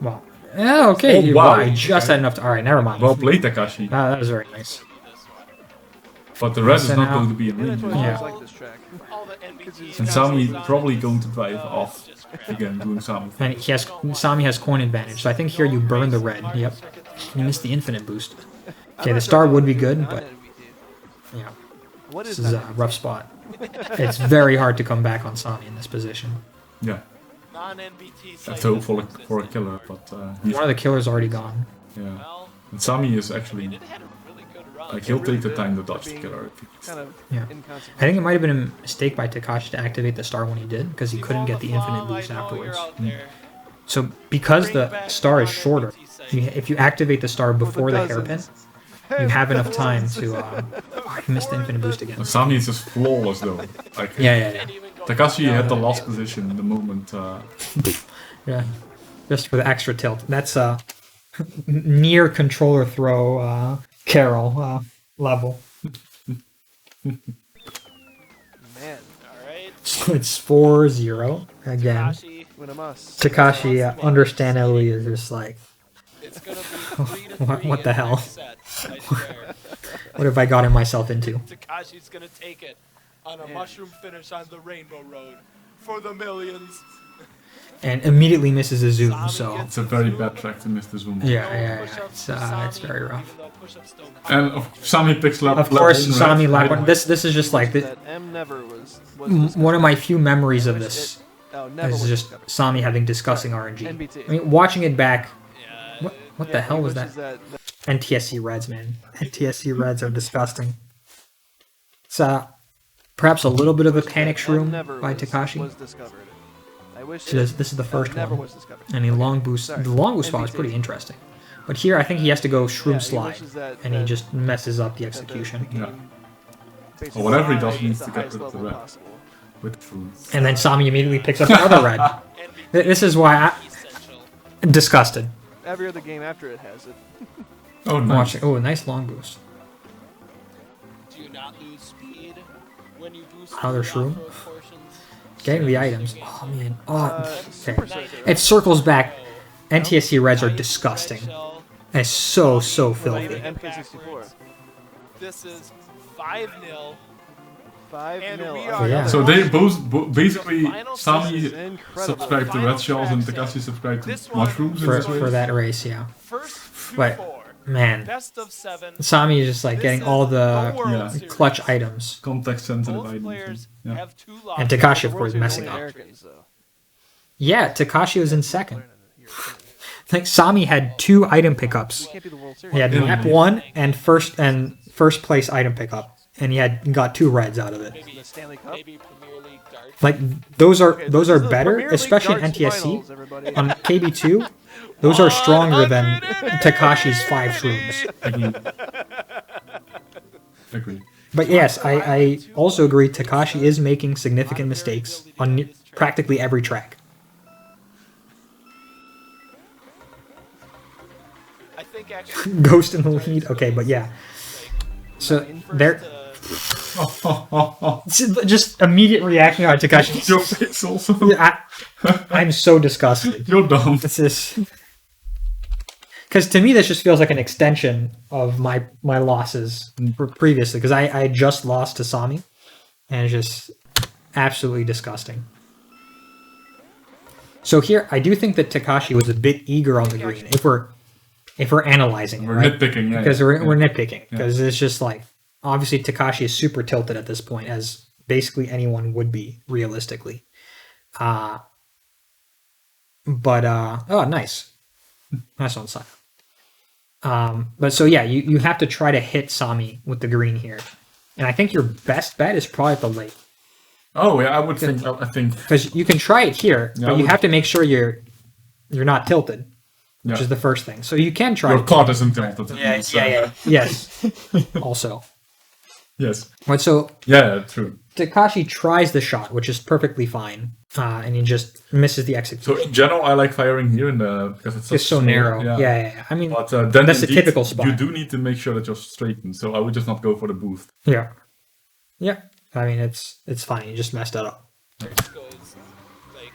Well, yeah, okay. Oh, wow. I just had enough to... All right, never mind. Well played, Takashi. That was very nice. But the rest is So not now- going to be in Yeah, that's lead. what I Yeah. always like this track. All the NBTs. And Sami probably going to drive off again, doing Sami. And Sami has coin advantage, so I think here you burn the red. Yep. You missed the infinite boost. Okay, the star would be good, but yeah, What this is is that? a rough spot. It's very hard to come back on Sami in this position. Yeah. Non-NBT. Let's hope for a killer, but he's, One of the killers already gone. yeah. Well, And Sami is actually it had a really good run. like he'll take the time to dodge the killer. Kind of Yeah. inconsequential. I think it might have been a mistake by Takashi to activate the star when he did, because he couldn't get the infinite boost afterwards. So because the star is shorter, if you activate the star before the hairpin, you have enough time to... I missed the infinite boost again. Sami is just flawless though. Like Yeah. Takashi had the last position in the moment. Yeah, just for the extra tilt. That's near controller throw Carol level. Man. Alright. So it's 4-0 again. Takashi, Win a must. Takashi understandably is just like, it's gonna be 3 to 3 What the in hell? next set, I swear. what have I gotten myself into? Takashi's gonna take it on a mushroom finish on the Rainbow Road for the millions. And immediately misses a zoom, so... It's a very bad track to miss the zoom. Yeah. It's very rough. And Sami picks lap. Of course, lap Sami red. lap one. This is just like... That M never was One of my few memories of this never is was just discovered. Sami having disgusting RNG. NBT. I mean, watching it back, Yeah, what the hell was Which is that? NTSC Reds, man. NTSC Reds are disgusting. It's perhaps a little bit of a panic shroom by Takashi. Was discovered. I wish This is the first never one. was discovered. And a long boost. Sorry, The long boost spot is NBT. pretty interesting. But here, I think he has to go Yeah, shroom he slide, wishes that- and he that- just messes up the that the execution. game Yeah. basically Or whatever he slides does, he needs at to the get highest rid of the level red. possible. With true. And then Sami immediately picks up another red. This is why essential. I'm disgusted. Every other game after it has it. Oh, nice. Watching. Oh, a nice long boost. Do you not lose speed when you boost Another through shroom. off-road portions? Getting the items. Oh man. Okay. Super Circuit. It circles back. NTSC Reds are disgusting. And it's so filthy. MK64. This is 5-0. 5-0. And we Oh, are yeah. So they both basically Final Sami This is incredible. subscribed to red shells and Takashi subscribed to This one mushrooms. in For, this way. for that race, yeah. First But 2-4. man, Best of 7. Sami is just like This getting is all the the World Yeah. Series. clutch items. Context sensitive Both items. players Yeah. have 2 And losses. Takashi, of The course, World Series messing only up. Americans, though. Yeah, Takashi was in second. Like Sami had 2 item pickups. Can't do the World Series. He had lap 1 and first place item pickup, and he got 2 reds out of it. The Stanley Cup. Maybe Premier League darts. Like those are This is the better, Premier League especially in darts NTSC. finals, everybody. On KB2, those are stronger than Takashi's 5 shrooms. Agree. But yes, I also agree Takashi is making significant mistakes on practically every track. I think actually. Ghost in the lead. Okay, but yeah. So there, just immediate reaction on Takashi. Your face also. I'm so disgusted. You're dumb. This is because to me this just feels like an extension of my losses previously, because I just lost to Sami, and it's just absolutely disgusting. So here I do think that Takashi was a bit eager on the green. If we're analyzing it, We're right? nitpicking, yeah. Because yeah. we're nitpicking, because it's just like obviously Takashi is super tilted at this point, as basically anyone would be realistically. Oh, nice on side. But so yeah, you have to try to hit Sami with the green here, and I think your best bet is probably at the late, Oh yeah, I think. because you can try it here, Yeah, but I you would- have to make sure you're not tilted, which Yeah. is the first thing. So you can try. Your it. card isn't tilted. Yeah. Yes. Also, Yes. but so Yeah, true. Takashi tries the shot, which is perfectly fine, and he just misses the execution. So in general, I like firing here because it's It's so small, narrow. Yeah. I mean, But then That's a indeed, typical spot. You do need to make sure that you're straightened. So I would just not go for the boost. yeah. I mean, it's fine. You just messed that up. Goes like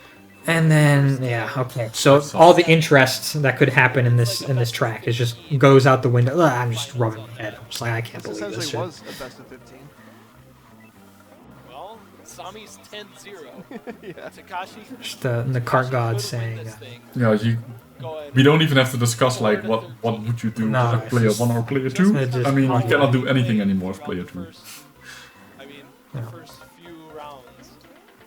And then okay. So all the interest that could happen in this track is just goes out the window. Ugh, I'm just rubbing my head. I'm just like, I can't This believe this essentially shit. was a best of 15. well, Sami's 10-0. Yeah. Takashi. Just the cart god saying, Yeah, we don't even have to discuss like what would you do No, as it's player just- 1 or player 2. it's just- I mean, you oh, cannot do anything anymore as player 2. I mean, the first few rounds.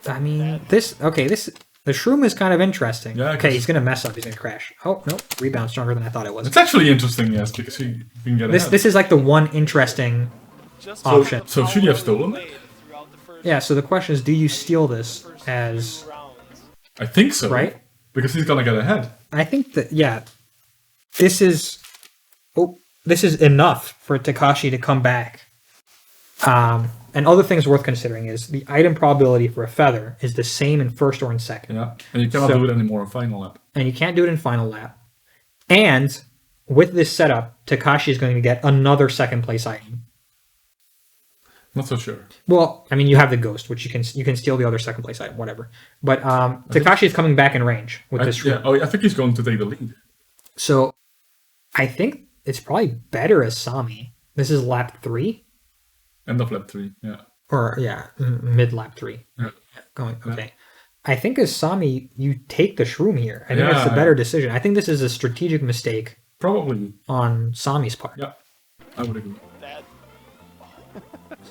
I mean, the shroom is kind of interesting. Yeah, Okay, 'cause- he's gonna mess up. He's gonna crash. Oh no, rebound stronger than I thought it was. It's actually interesting, yes, because you can get ahead. This is like the one interesting. Just Option. So should you have stolen it? throughout the first Yeah. So the question is, do you steal this as few rounds. I think so. right? Because he's gonna get ahead. I think that this is enough for Takashi to come back. And other things worth considering is the item probability for a feather is the same in first or in second, Yeah. And you cannot So- do it anymore in final lap. and you can't do it in final lap. And with this setup, Takashi is going to get another second place item. Not so sure. Well, I mean, you have the ghost, which you can steal the other second place item, whatever. But Takashi is coming back in range with this. I think he's going to take the lead. So I think it's probably better as Sami. This is lap 3, End of lap 3. Yeah. or mid lap 3. Yeah. Going okay. I think as Sami, you take the shroom here. I think it's the Yeah. better decision. I think this is a strategic mistake Probably. on Sami's part. Yeah. I would agree. That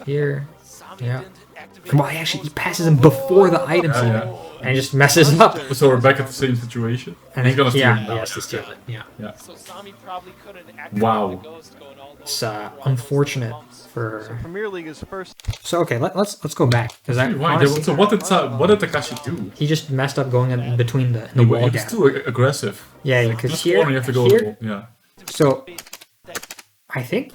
Here, Sami Yeah. didn't activate. come on, he passes him before the items, Yeah. and he just messes up. So we're back at the same situation. And He's gonna steal yeah, it now. he has to steal it. Yeah. So Sami probably couldn't activate Wow. the ghost going all It's those unfortunate bumps. for. Premier League is first. So okay, let's go back because I Why? honestly, So what did Takashi do? he just messed up going in between the He wall was gap. too aggressive. Yeah, because This here, corner you have to go. here, Yeah. so I think,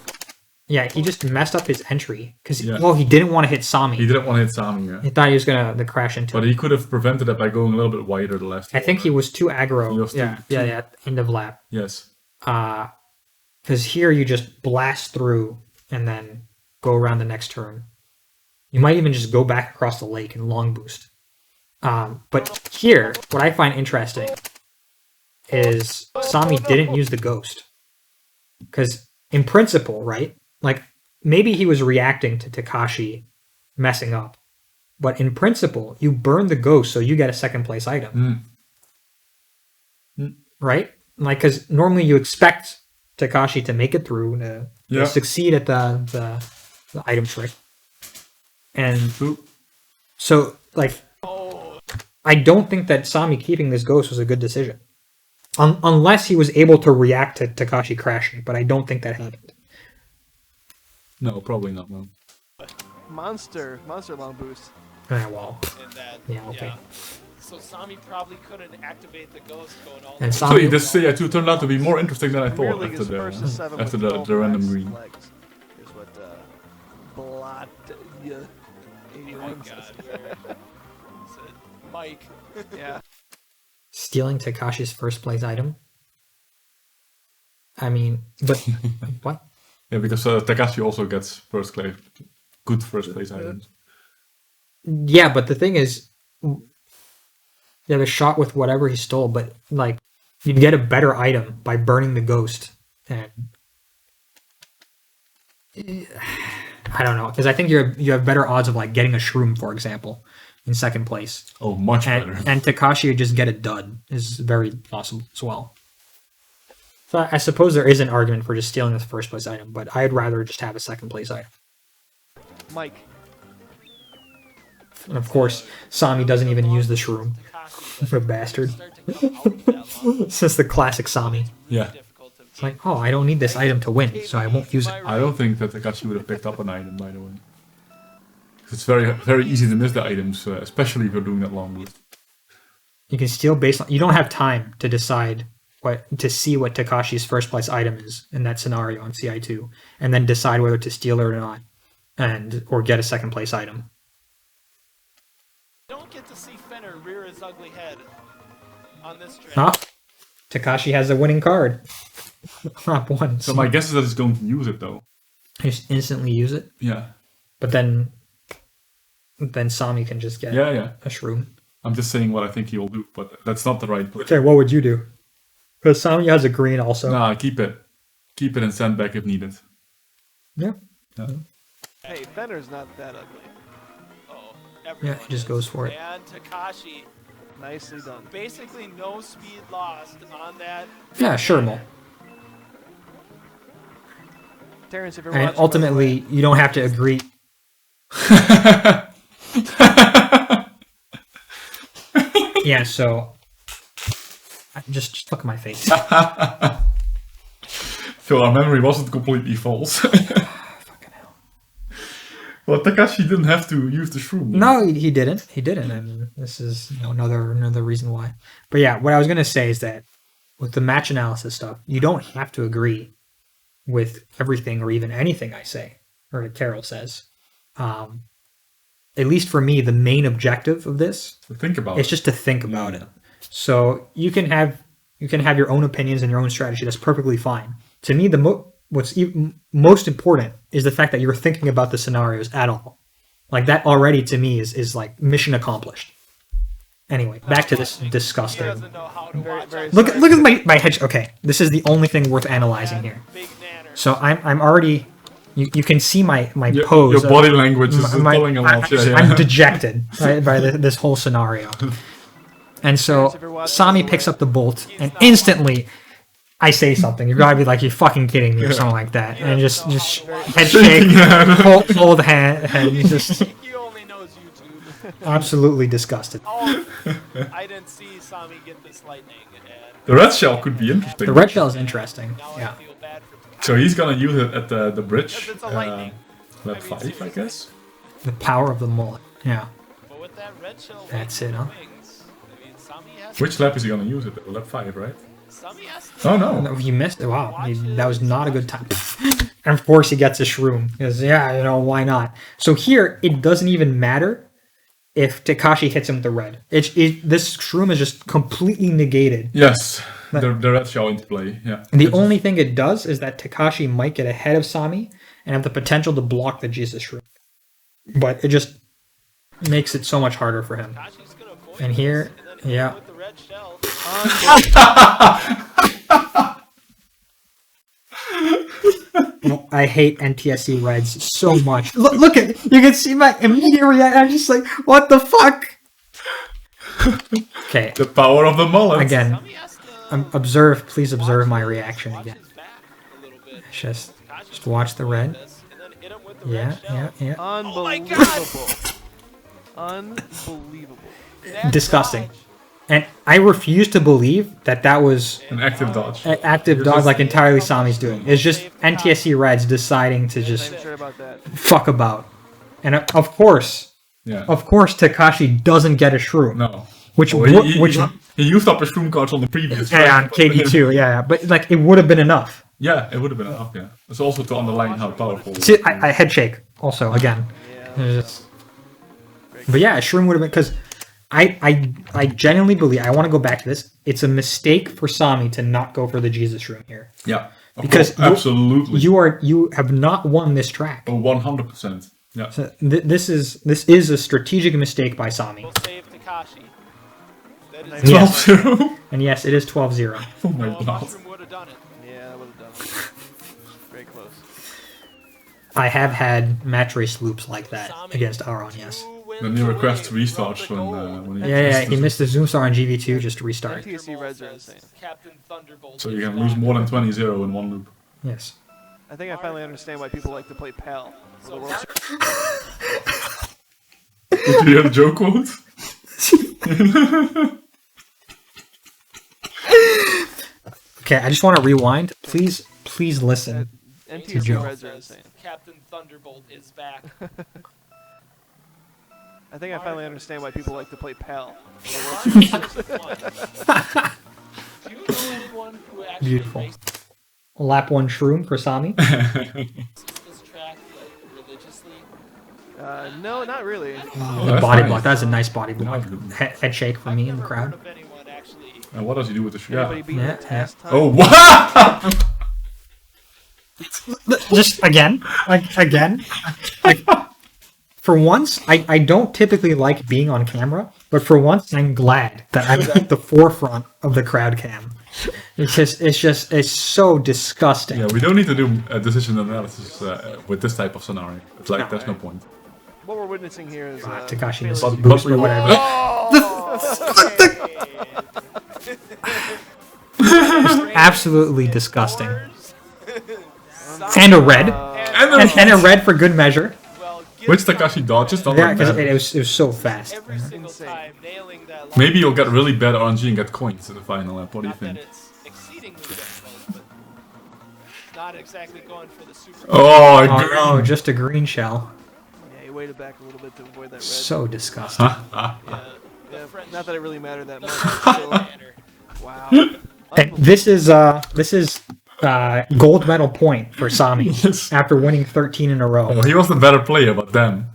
he just messed up his entry because Yeah. he didn't want to hit Sami. He didn't want to hit Sami. Yeah. He thought he was gonna crash into But it. he could have prevented it by going a little bit wider the left. I think he was too aggro. He was too- Yeah. End of lap. Yes. Because here you just blast through and then go around the next turn. You might even just go back across the lake and long boost. But here, what I find interesting is Sami didn't use the ghost. Because in principle, right? Like, maybe he was reacting to Takashi messing up. But in principle, you burn the ghost so you get a second place item. Right? Like, because normally you expect Takashi to make it through, to succeed at the item trick. And so, like, I don't think that Sami keeping this ghost was a good decision. Unless he was able to react to Takashi crashing, but I don't think that happened. No, probably not. No. Monster long boost. Yeah, well, And that, yeah, okay. So Sami probably couldn't activate the ghost going all And the Sami- So this CI2 turned out to be more interesting than I Premier thought League after is first to 7 with the 12 random flags. green. Flags is what Blot Oh my 81 god. says. Is it Mike. Yeah. Stealing Takashi's first place item. I mean, but what? Yeah, because Takashi also gets good first place items. Yeah, but the thing is, yeah, the shot with whatever he stole, but like, you'd get a better item by burning the ghost. And I don't know, because I think you have better odds of like getting a shroom, for example, in second place. Oh, much And, better. and Takashi would just get a dud is very possible as well. So I suppose there is an argument for just stealing the first place item, but I'd rather just have a second place item. Mike. And of course, Sami doesn't even use the shroom. Takashi, What a bastard. start to come out of that long. This is the classic Sami. Yeah. Difficult to It's like, oh, I don't need this item to win, so I won't use it. I don't think that Takashi would have picked up an item, by the way. 'Cause it's very easy to miss the items, especially if you're doing that long boost. You can steal based on... You don't have time to decide to see what Takashi's first place item is in that scenario on CI2, and then decide whether to steal it or not, or get a second place item. don't get to see Fenner rear his ugly head on this track. Huh? Takashi has a winning card. Hop one. So my guess is that he's going to use it, though. Just instantly use it, Yeah. but then Sami can just get Yeah. a shroom. I'm just saying what I think he will do, but that's not the right play. Okay, what would you do? Because Sami has a green also. Nah, keep it. Keep it and send back if needed. Yeah. Hey, Fenner's not that ugly. Oh, Yeah, everyone he just is. goes for it. And Takashi, Nicely done. basically no speed lost on that. Yeah, sure, Mo. Terrence, if you're And watching, ultimately, you don't have to agree. Yeah, so just look at my face. So our memory wasn't completely false. Fucking hell. Well, Takashi didn't have to use the shroom. No, he didn't. He didn't. And this is another reason why. But yeah, what I was gonna say is that with the match analysis stuff, you don't have to agree with everything or even anything I say or that Carol says. At least for me, the main objective of this Think about is it. just to think about it. So you can have your own opinions and your own strategy. That's perfectly fine. To me, what's most important is the fact that you're thinking about the scenarios at all. Like that already to me is like mission accomplished. Anyway, back to this He disgusting. doesn't know how to watch. very Look at my hedge. Okay, this is the only thing worth analyzing here. Big nanner. So I'm already. You can see my Your pose. your body language is telling a lot. I'm dejected by this whole scenario. And so Sami picks up the bolt, and instantly I say something. You're gotta be like, you're fucking kidding me, or something like that. And just head shake, hold hand, just He only knows YouTube. absolutely disgusted. Oh, I didn't see Sami get this lightning. And The red shell could be interesting. The red shell is interesting. now Yeah. I feel bad for Takashi. So he's gonna use it at the bridge. Because it's a lightning. Lap I mean, 5, I seriously. guess. The power of the mullet. Yeah. But with that red shell That's lightning it, huh? wings, I mean, Sami has Which lap is he gonna use it? Lap 5, right? Sami has to Oh no. No, he missed it. Wow. That was not a good time. And of course he gets a shroom. Because, yeah, why not? So here, it doesn't even matter if Takashi hits him with the red. This shroom is just completely negated. Yes. The red shell into play, yeah. And the only thing it does is that Takashi might get ahead of Sami and have the potential to block the Jesus shroom. But it just makes it so much harder for him. Takashi's gonna avoid And here, this, and then hit him yeah. with the red shell. I hate NTSC Reds so much. Look at, you can see my immediate reaction. I'm just like, what the fuck? Okay, The power of the mullet. again, Sami has to please observe my reaction watch again. his back a little bit. Just Takashi's watch the red. this, and then hit him with the Yeah, red shell. yeah. Oh my Unbelievable. Unbelievable. That Disgusting. dodge. And I refuse to believe that that was An active dodge. an active dodge like entirely Sami's doing. It's just NTSC Reds deciding to just I'm sure about that. fuck about. And of course, Yeah. Takashi doesn't get a shroom. No. Which, Well, which he used up his shroom cards on the previous. yeah, on KD2, yeah. But like, it would have been enough. Yeah, it would have been enough. Yeah. It's also to underline how powerful. See, I head shake also again. It's- But yeah, a shroom would have been because I genuinely believe I want to go back to this. It's a mistake for Sami to not go for the Jesus shroom here Yeah. Of because course, absolutely. you have not won this track. Oh, 100%. Yeah. So this is a strategic mistake by Sami. We'll save Takashi. That is Yes. 12-0. And yes, it is 12-0. Oh my a god. mushroom would have done it. Yeah, that would have done it. Very close. I have had match race loops like that against Aaron, yes. Then he requests restarts when he Yeah, he missed the Zoom Star on GV2 just to restart. NTSC Reds are insane. Captain Thunderbolt. So you can lose more than 20-0 in one loop. Yes. I think I finally understand why people like to play PAL. So Did you hear the joke quote? Okay, I just want to rewind. Please listen. NTSC Joe. Reds are insane. Captain Thunderbolt is back. I think I finally understand why people like to play PAL. Do you know anyone who actually Beautiful. raced Lap 1 shroom for Sami. this track like religiously? No, not really. The body block. That's a nice body block. Head shake for me in the I've never heard crowd. of anyone actually. And what does he do with the Anybody yeah. beat Yeah, the test time? Oh, what? Just again. Like, for once, I don't typically like being on camera, but for once, I'm glad that I'm at the forefront of the crowd cam. It's so disgusting. Yeah, we don't need to do a decision analysis with this type of scenario. It's like, No. there's no point. What we're witnessing here is Takashi failure. misses But boost we or will- whatever. Absolutely disgusting. And a red. And a red for good measure. Well, Which Takashi dodges, not Yeah, like because that. it was so fast. every single Insane. time nailing that line. Maybe you'll get really bad RNG and get coins in the final lap. What do you Not that think? it's exceedingly difficult, but not exactly going for the super. Oh, I Oh agree. no, just a green shell. Yeah, he waited back a little bit to avoid that red. So disgusting. Yeah, not that it really mattered that much. but still, Banner. wow. And this is gold medal point for Sami Yes. after winning 13 in a row. Oh, he was the better player, but then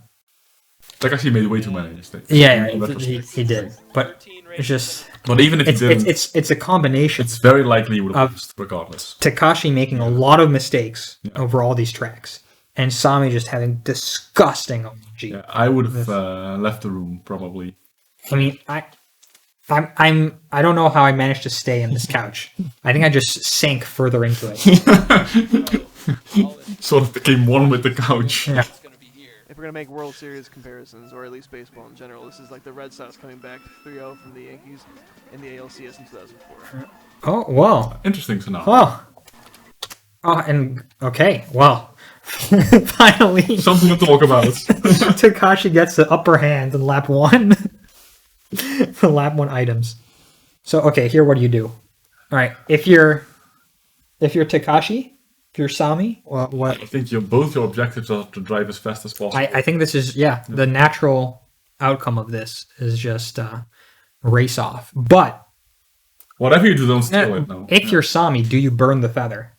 Takashi made way too many mistakes. Yeah, In retrospect. he did. But 13 it's just But even if he didn't, it's a combination it's very likely he would have Of- lost regardless. Takashi making a lot of mistakes over all these tracks, and Sami just having disgusting OG. Yeah, I would have left the room probably. I mean, I don't know how I managed to stay in this couch. I think I just sank further into it. Sort of became one with the couch. Yeah. It's gonna be here. If we're gonna make World Series comparisons, or at least baseball in general, this is like the Red Sox coming back 3-0 from the Yankees in the ALCS in 2004. Oh well. Interesting scenario. Oh. Oh, and okay. Well, finally, Something to talk about. Takashi gets the upper hand in lap 1. The lap 1 items. So okay, here what do you do? All right, if you're Takashi, if you're Sami, what? I think both your objectives are to drive as fast as possible. I think this is the natural outcome of this is just race off. But Whatever you do, don't steal it now. if you're Sami, do you burn the feather?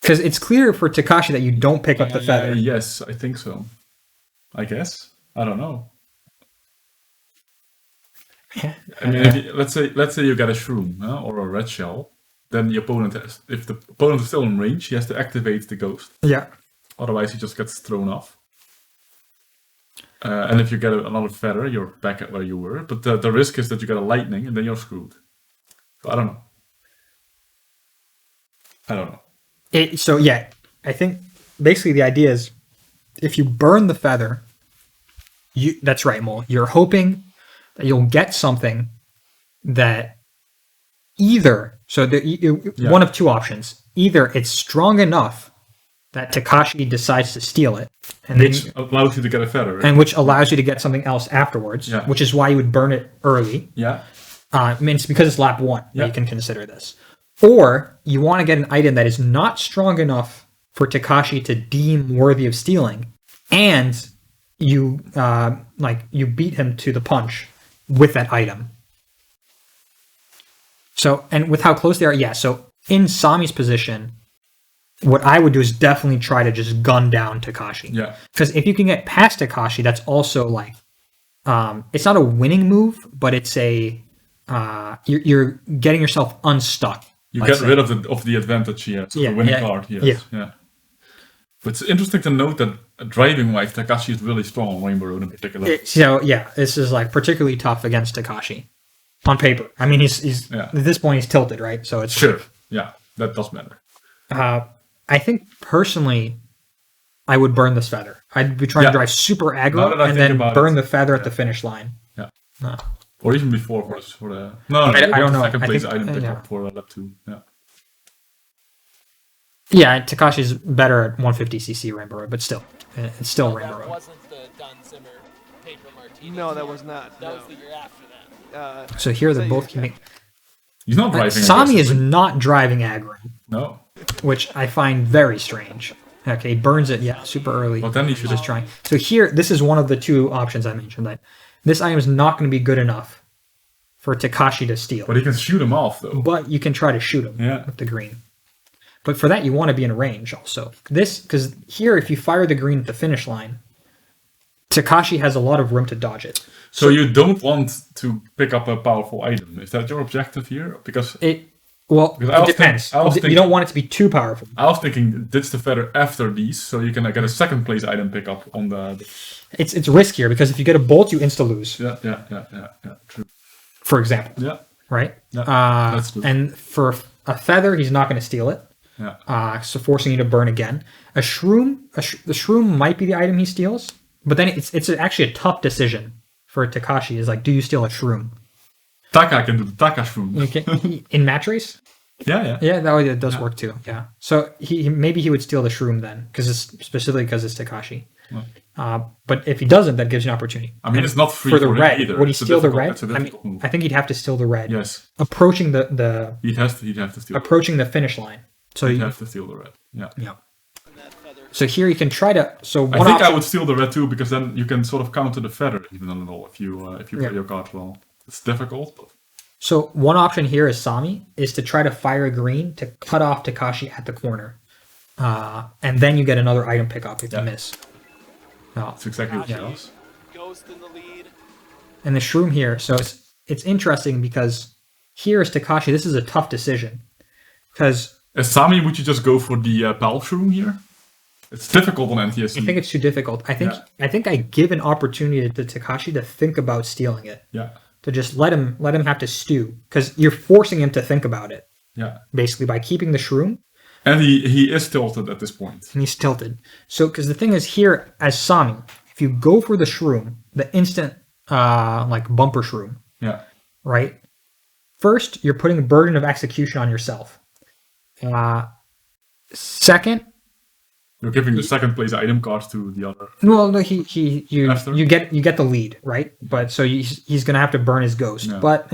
Because it's clear for Takashi that you don't pick up the feather. Yes, I think so. I guess. I don't know. I mean, let's say you get a shroom or a red shell, then the opponent has, if the opponent is still in range, he has to activate the ghost. Yeah. Otherwise, he just gets thrown off. And if you get another feather, you're back at where you were. But the risk is that you get a lightning, and then you're screwed. So I don't know. So yeah, I think basically the idea is if you burn the feather, that's right, Mole. You're hoping that you'll get something that either one of two options. Either it's strong enough that Takashi decides to steal it, and then Which allows you to get a feather. and which allows you to get something else afterwards, Yeah. which is why you would burn it early. Yeah. I mean, it's because it's lap 1 that Yeah. you can consider this. Or you want to get an item that is not strong enough for Takashi to deem worthy of stealing, and you you beat him to the punch with that item. So, and with how close they are, yeah. So in Sami's position, what I would do is definitely try to just gun down Takashi. Yeah. Because if you can get past Takashi, that's also like, it's not a winning move, but it's a, you're getting yourself unstuck. You let's get say. rid of the advantage he has, Yeah, the winning yeah, card he has. yeah. Yeah. But it's interesting to note that driving-wise, Takashi is really strong on Rainbow Road in particular. So yeah, this is like particularly tough against Takashi on paper. I mean, he's Yeah. at this point he's tilted, right? So it's Sure. Yeah, that does matter. I think personally, I would burn this feather. I'd be trying Yeah. to drive super Now aggro that I and think then about burn it, the feather at the yeah. finish line. Yeah. Uh, Or even before for the... No, I don't know. Second I place think- item pick yeah. up for lap 2. Yeah. Yeah, Takashi's better at 150cc Rainbow Road, but still, it's still Rainbow That Road. wasn't the Don Zimmer paper martini. No, that was not. That no. was the year after that. So here So they're you- both keeping. He's not driving Sami is aggressively. not driving aggro, No. which I find very strange. Okay, he burns it, yeah, super early. Well, then he should just trying. So here, this is one of the two options I mentioned. That this item is not going to be good enough for Takashi to steal, But he can shoot him off, though. but you can try to shoot him Yeah. with the green. But for that, you want to be in range also. This, because here, if you fire the green at the finish line, Takashi has a lot of room to dodge it. So you don't want to pick up a powerful item. Is that your objective here? Because Well, Because I it was depends. I was You thinking- don't want it to be too powerful. I was thinking ditch the feather after these, so you can get a second place item pickup on the... It's riskier because if you get a bolt, you insta lose. Yeah, true. For example, Yeah, right? yeah, that's true. And for a feather, he's not going to steal it. Yeah. So forcing you to burn again. A shroom, the shroom might be the item he steals, but then it's actually a tough decision for Takashi. Is like, do you steal a shroom? Taka can do the Taka shroom. You can, in match race? Yeah. Yeah, that does work too. Yeah. So maybe he would steal the shroom then, because it's specifically because it's Takashi. But if he doesn't, that gives you an opportunity. I mean, it's not free for the him red. either. Would he It's a steal the difficult- red? it's a I mean, difficult move. I think he'd have to steal the red. Yes, Approaching the he'd have to steal. approaching the finish line. So He'd you, have to steal the red. Yeah. yeah. So here you can try to. So one I think option, I would steal the red too, because then you can sort of counter the feather even a little if you play your cards well. It's difficult, but So one option here is Sami is to try to fire green to cut off Takashi at the corner, and then you get another item pickup if you miss. No. it's exactly what he Takashi does. Ghost in the lead. And the shroom here, so it's interesting because here is Takashi. This is a tough decision because As Sami, would you just go for the Pal shroom here? It's difficult on NTSC. I think it's too difficult. I think I give an opportunity to Takashi to think about stealing it. Yeah. To just let him have to stew because you're forcing him to think about it Yeah. basically by keeping the shroom. And he is tilted at this point. And he's tilted. So, because the thing is here, as Sami, if you go for the shroom, the instant, bumper shroom, Yeah. right? First, you're putting a burden of execution on yourself. Second, You're giving the second place item card to the other. well, no, After? you get the lead, right? But so he's gonna have to burn his ghost. Yeah. But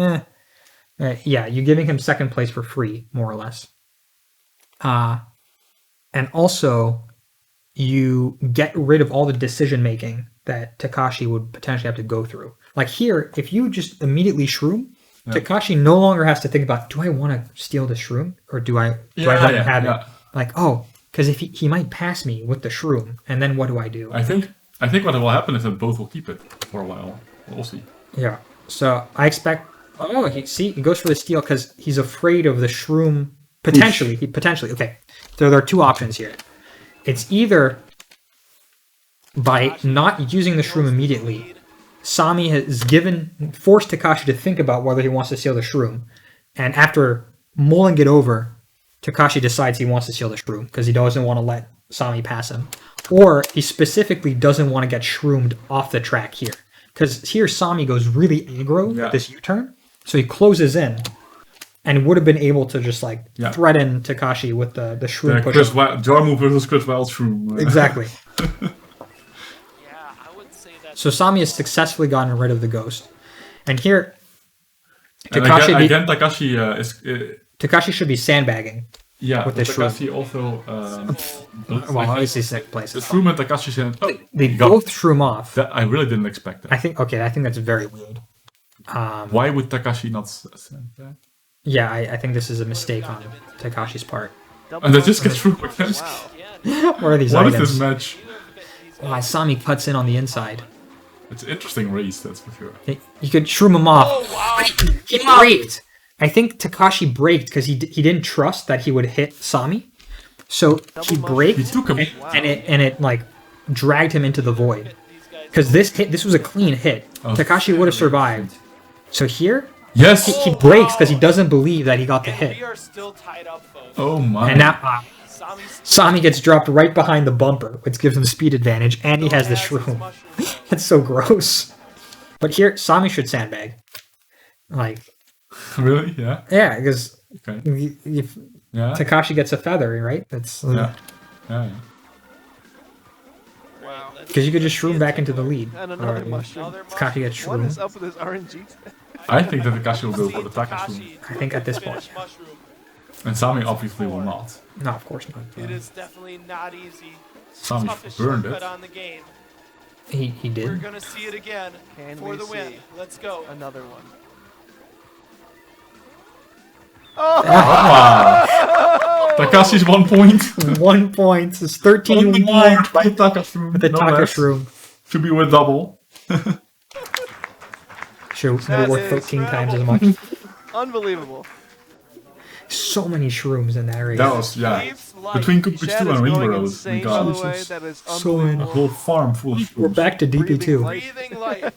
yeah, you're giving him second place for free, more or less. And also, you get rid of all the decision making that Takashi would potentially have to go through. Like here, if you just immediately shroom, Takashi no longer has to think about, do I want to steal the shroom or do I let him have it? Like, oh, because if he might pass me with the shroom, and then what do I do? I think what will happen is that both will keep it for a while. We'll see. Yeah. So I expect. Oh, he goes for the steal because he's afraid of the shroom. Potentially, okay. So there are two options here. It's either by not using the shroom immediately, Sami has forced Takashi to think about whether he wants to steal the shroom, and after mulling it over, Takashi decides he wants to steal the shroom because he doesn't want to let Sami pass him, or he specifically doesn't want to get shroomed off the track here. Because here Sami goes really aggro with this U-turn, so he closes in, and would have been able to just like Yeah. threaten Takashi with the shroom push. Jarmu versus Chris Wild Shroom. Exactly. Yeah, I would say that. So Sami has successfully gotten rid of the ghost, and here And Takashi again, Takashi is. Takashi should be sandbagging. Yeah, With but the Takashi also. Well, obviously second place. The Shroom and Takashi said, "Oh, They you got both shroom off. that." I really didn't expect that. I think that's very weird. Why would Takashi not send that? Yeah, I think this is a mistake on Takashi's part. Double And they just get confirm. through again. Wow. What are these What is items? this match? Oh, Sami cuts in on the inside. It's an interesting race, that's for sure. You could shroom him off. Oh wow! He braked. I think Takashi braked because he didn't trust that he would hit Sami, so he Double braked He took him. and it like dragged him into the void. Because this was a clean hit. Oh, Takashi would have survived. So here Yes. he breaks because he doesn't believe that he got the And hit, we are still tied up, folks. Oh my. and now Sami's Sami gets dropped right behind the bumper, which gives him speed advantage, and he has the shroom. That's so gross. But here Sami should sandbag. Like Really? Yeah. yeah, because Okay. if Yeah. Takashi gets a feather, right? That's Yeah. Yeah. Wow. because you could just shroom back into the lead. And another Or mushroom. Takashi gets What is shroom. up with this RNG? I think that Takashi will go for the Takashi. I think at this point. And Sami obviously will not. No, of course not. It is definitely not easy. Sami Toughest burned shortcut it. on the game. He We're did. gonna see it again Can for we the win. see Let's go. another one? Takashi's 1 point. 1 point. It's 13 On the 1 board by Taka with the no Taka less. shroom. Should be with double. Should That be worth is 13 times as much. Unbelievable. So many shrooms in that race. That was, yeah. Leafs life. Between Cookies Chad 2 is and going Ringborough, we insane, by the got way. That is So a unbelievable. whole farm full of We're shrooms. back to Breathing DP2. life. Breathing life.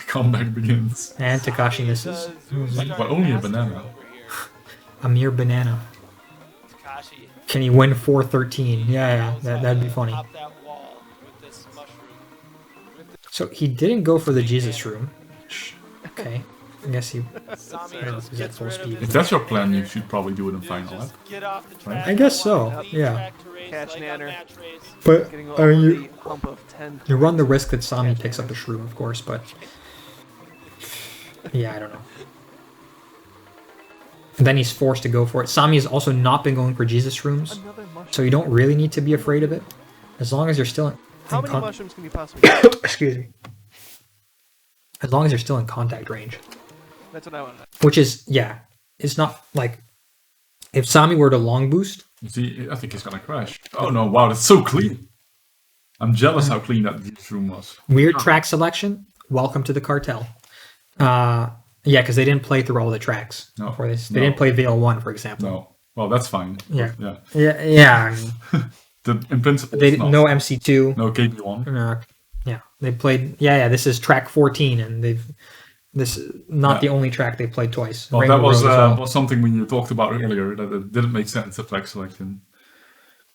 Comeback begins. And Takashi misses. But only a banana. A mere banana. Takashi. Can he win 4-13? Yeah, that'd be funny. Top that wall with this mushroom. So he didn't go for the Jesus room. Okay. I guess he. Sami I don't know if just he's at gets full rid of speed. his If that's your plan, you should probably do it in final lap. Just get off the track. I guess so, Lead yeah. track to race Catch like Nanner. on match race. But Getting I over mean, the hump of 10. you run the risk that Sami picks up the shroom, of course, but yeah, I don't know. And then he's forced to go for it. Sami has also not been going for Jesus shrooms, Another mushroom. so you don't really need to be afraid of it, as long as you're still How in many con- mushrooms can you possibly get? excuse me. As long as you're still in contact range, That's what I want to know. which is yeah, it's not like if Sami were to long boost. You see, I think he's gonna crash. Oh no, wow, that's so clean. I'm jealous how clean that this room was. Weird track selection. Welcome to the cartel. Yeah, because they didn't play through all the tracks No. before this. They No. didn't play VL1, for example. No. Well, that's fine. Yeah. Yeah. Yeah. I mean, In principle, they it's not. no MC2. No KB1. Yeah, they played. Yeah. This is track 14, and this is not Yeah. the only track they played twice. Well, Rainbow that was Road as well. was something when you talked about earlier that it didn't make sense, the track selection.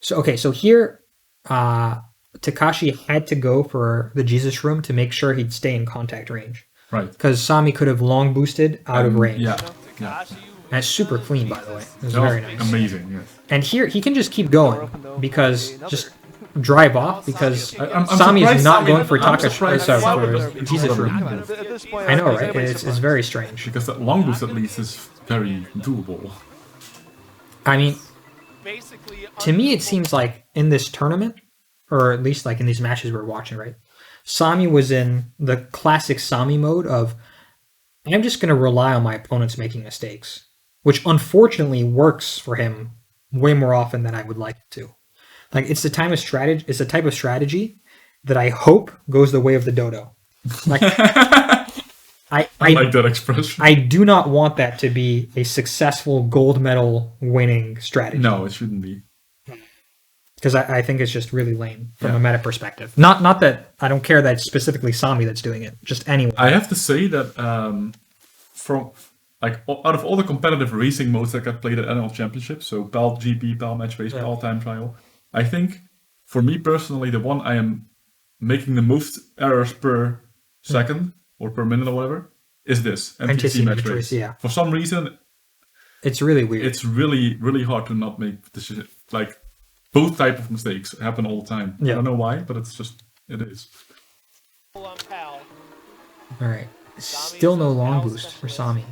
So okay, so here, Takashi had to go for the Jesus room to make sure he'd stay in contact range, Right. because Sami could have long boosted out of range. Yeah. Takashi, And it's super clean, by the way. It's That was very nice. amazing, yes. And here he can just keep going because just drive off because I'm Sami is surprised not Sami- going for I'm Taka. surprised Sorry, Sami for doesn't Jesus bother room. him. At this point, I know, is right? anybody It's surprised? very strange. Because that long boost at least is very doable. I mean, basically to me, it seems like in this tournament, or at least like in these matches we're watching, right? Sami was in the classic Sami mode of, I'm just going to rely on my opponents making mistakes, which unfortunately works for him way more often than I would like it to. Like it's the type of strategy. It's the type of strategy that I hope goes the way of the dodo. Like I like that expression. I do not want that to be a successful gold medal winning strategy. No, it shouldn't be. Because I think it's just really lame from Yeah. a meta perspective. Not that I don't care that it's specifically Sami that's doing it, just anyone. I have to say that from like out of all the competitive racing modes that got played at NL Championships, so PAL GP, PAL Match Race, PAL Time Trial, I think for me personally, the one I am making the most errors per second or per minute or whatever is this NTSC match match race. race, yeah. For some reason, It's really weird. it's really hard to not make decisions. Like both type of mistakes happen all the time. Yeah. I don't know why, but it is. Pal. All right. Still no long boost for Sami.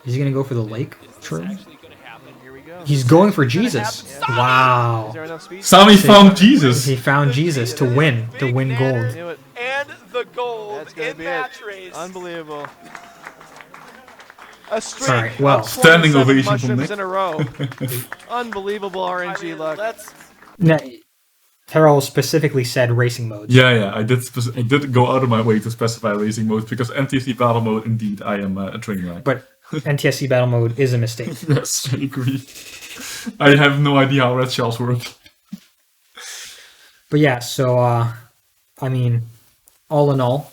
Is he gonna go for the lake trail? Actually gonna happen. Here we go. He's going for Jesus. happen. Wow. Is there enough speed? Sami found Jesus. He found Jesus to win I gold. knew it. And the gold That's gonna in be match it. race. Unbelievable. A streak Sorry, well. of Standing 27 ovation from mushrooms Nick. in a row. Unbelievable I RNG mean, luck. let's No, Terrell specifically said racing modes. Yeah, I did go out of my way to specify racing modes because NTSC battle mode, indeed, I am a train wreck. But NTSC battle mode is a mistake. Yes, I agree. I have no idea how red shells work. But yeah, so I mean, all in all,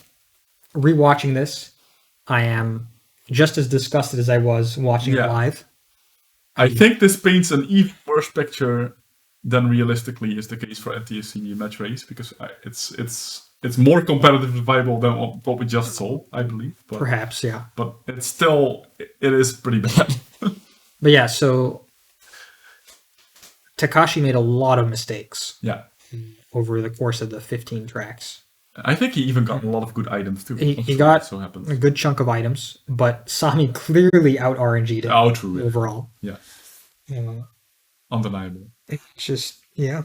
rewatching this, I am just as disgusted as I was watching it Yeah. live. I think this paints an even worse picture than realistically is the case for NTSC match race because it's more competitive and viable than what we just saw, I believe. But, Perhaps, yeah. but it's still it is pretty bad. But yeah, so Takashi made a lot of mistakes Yeah, over the course of the 15 tracks. I think he even got a lot of good items too. He got so happens. a good chunk of items, but Sami clearly out RNG'd him Oh, true. overall. Yeah, Uh, undeniable. it's just, yeah.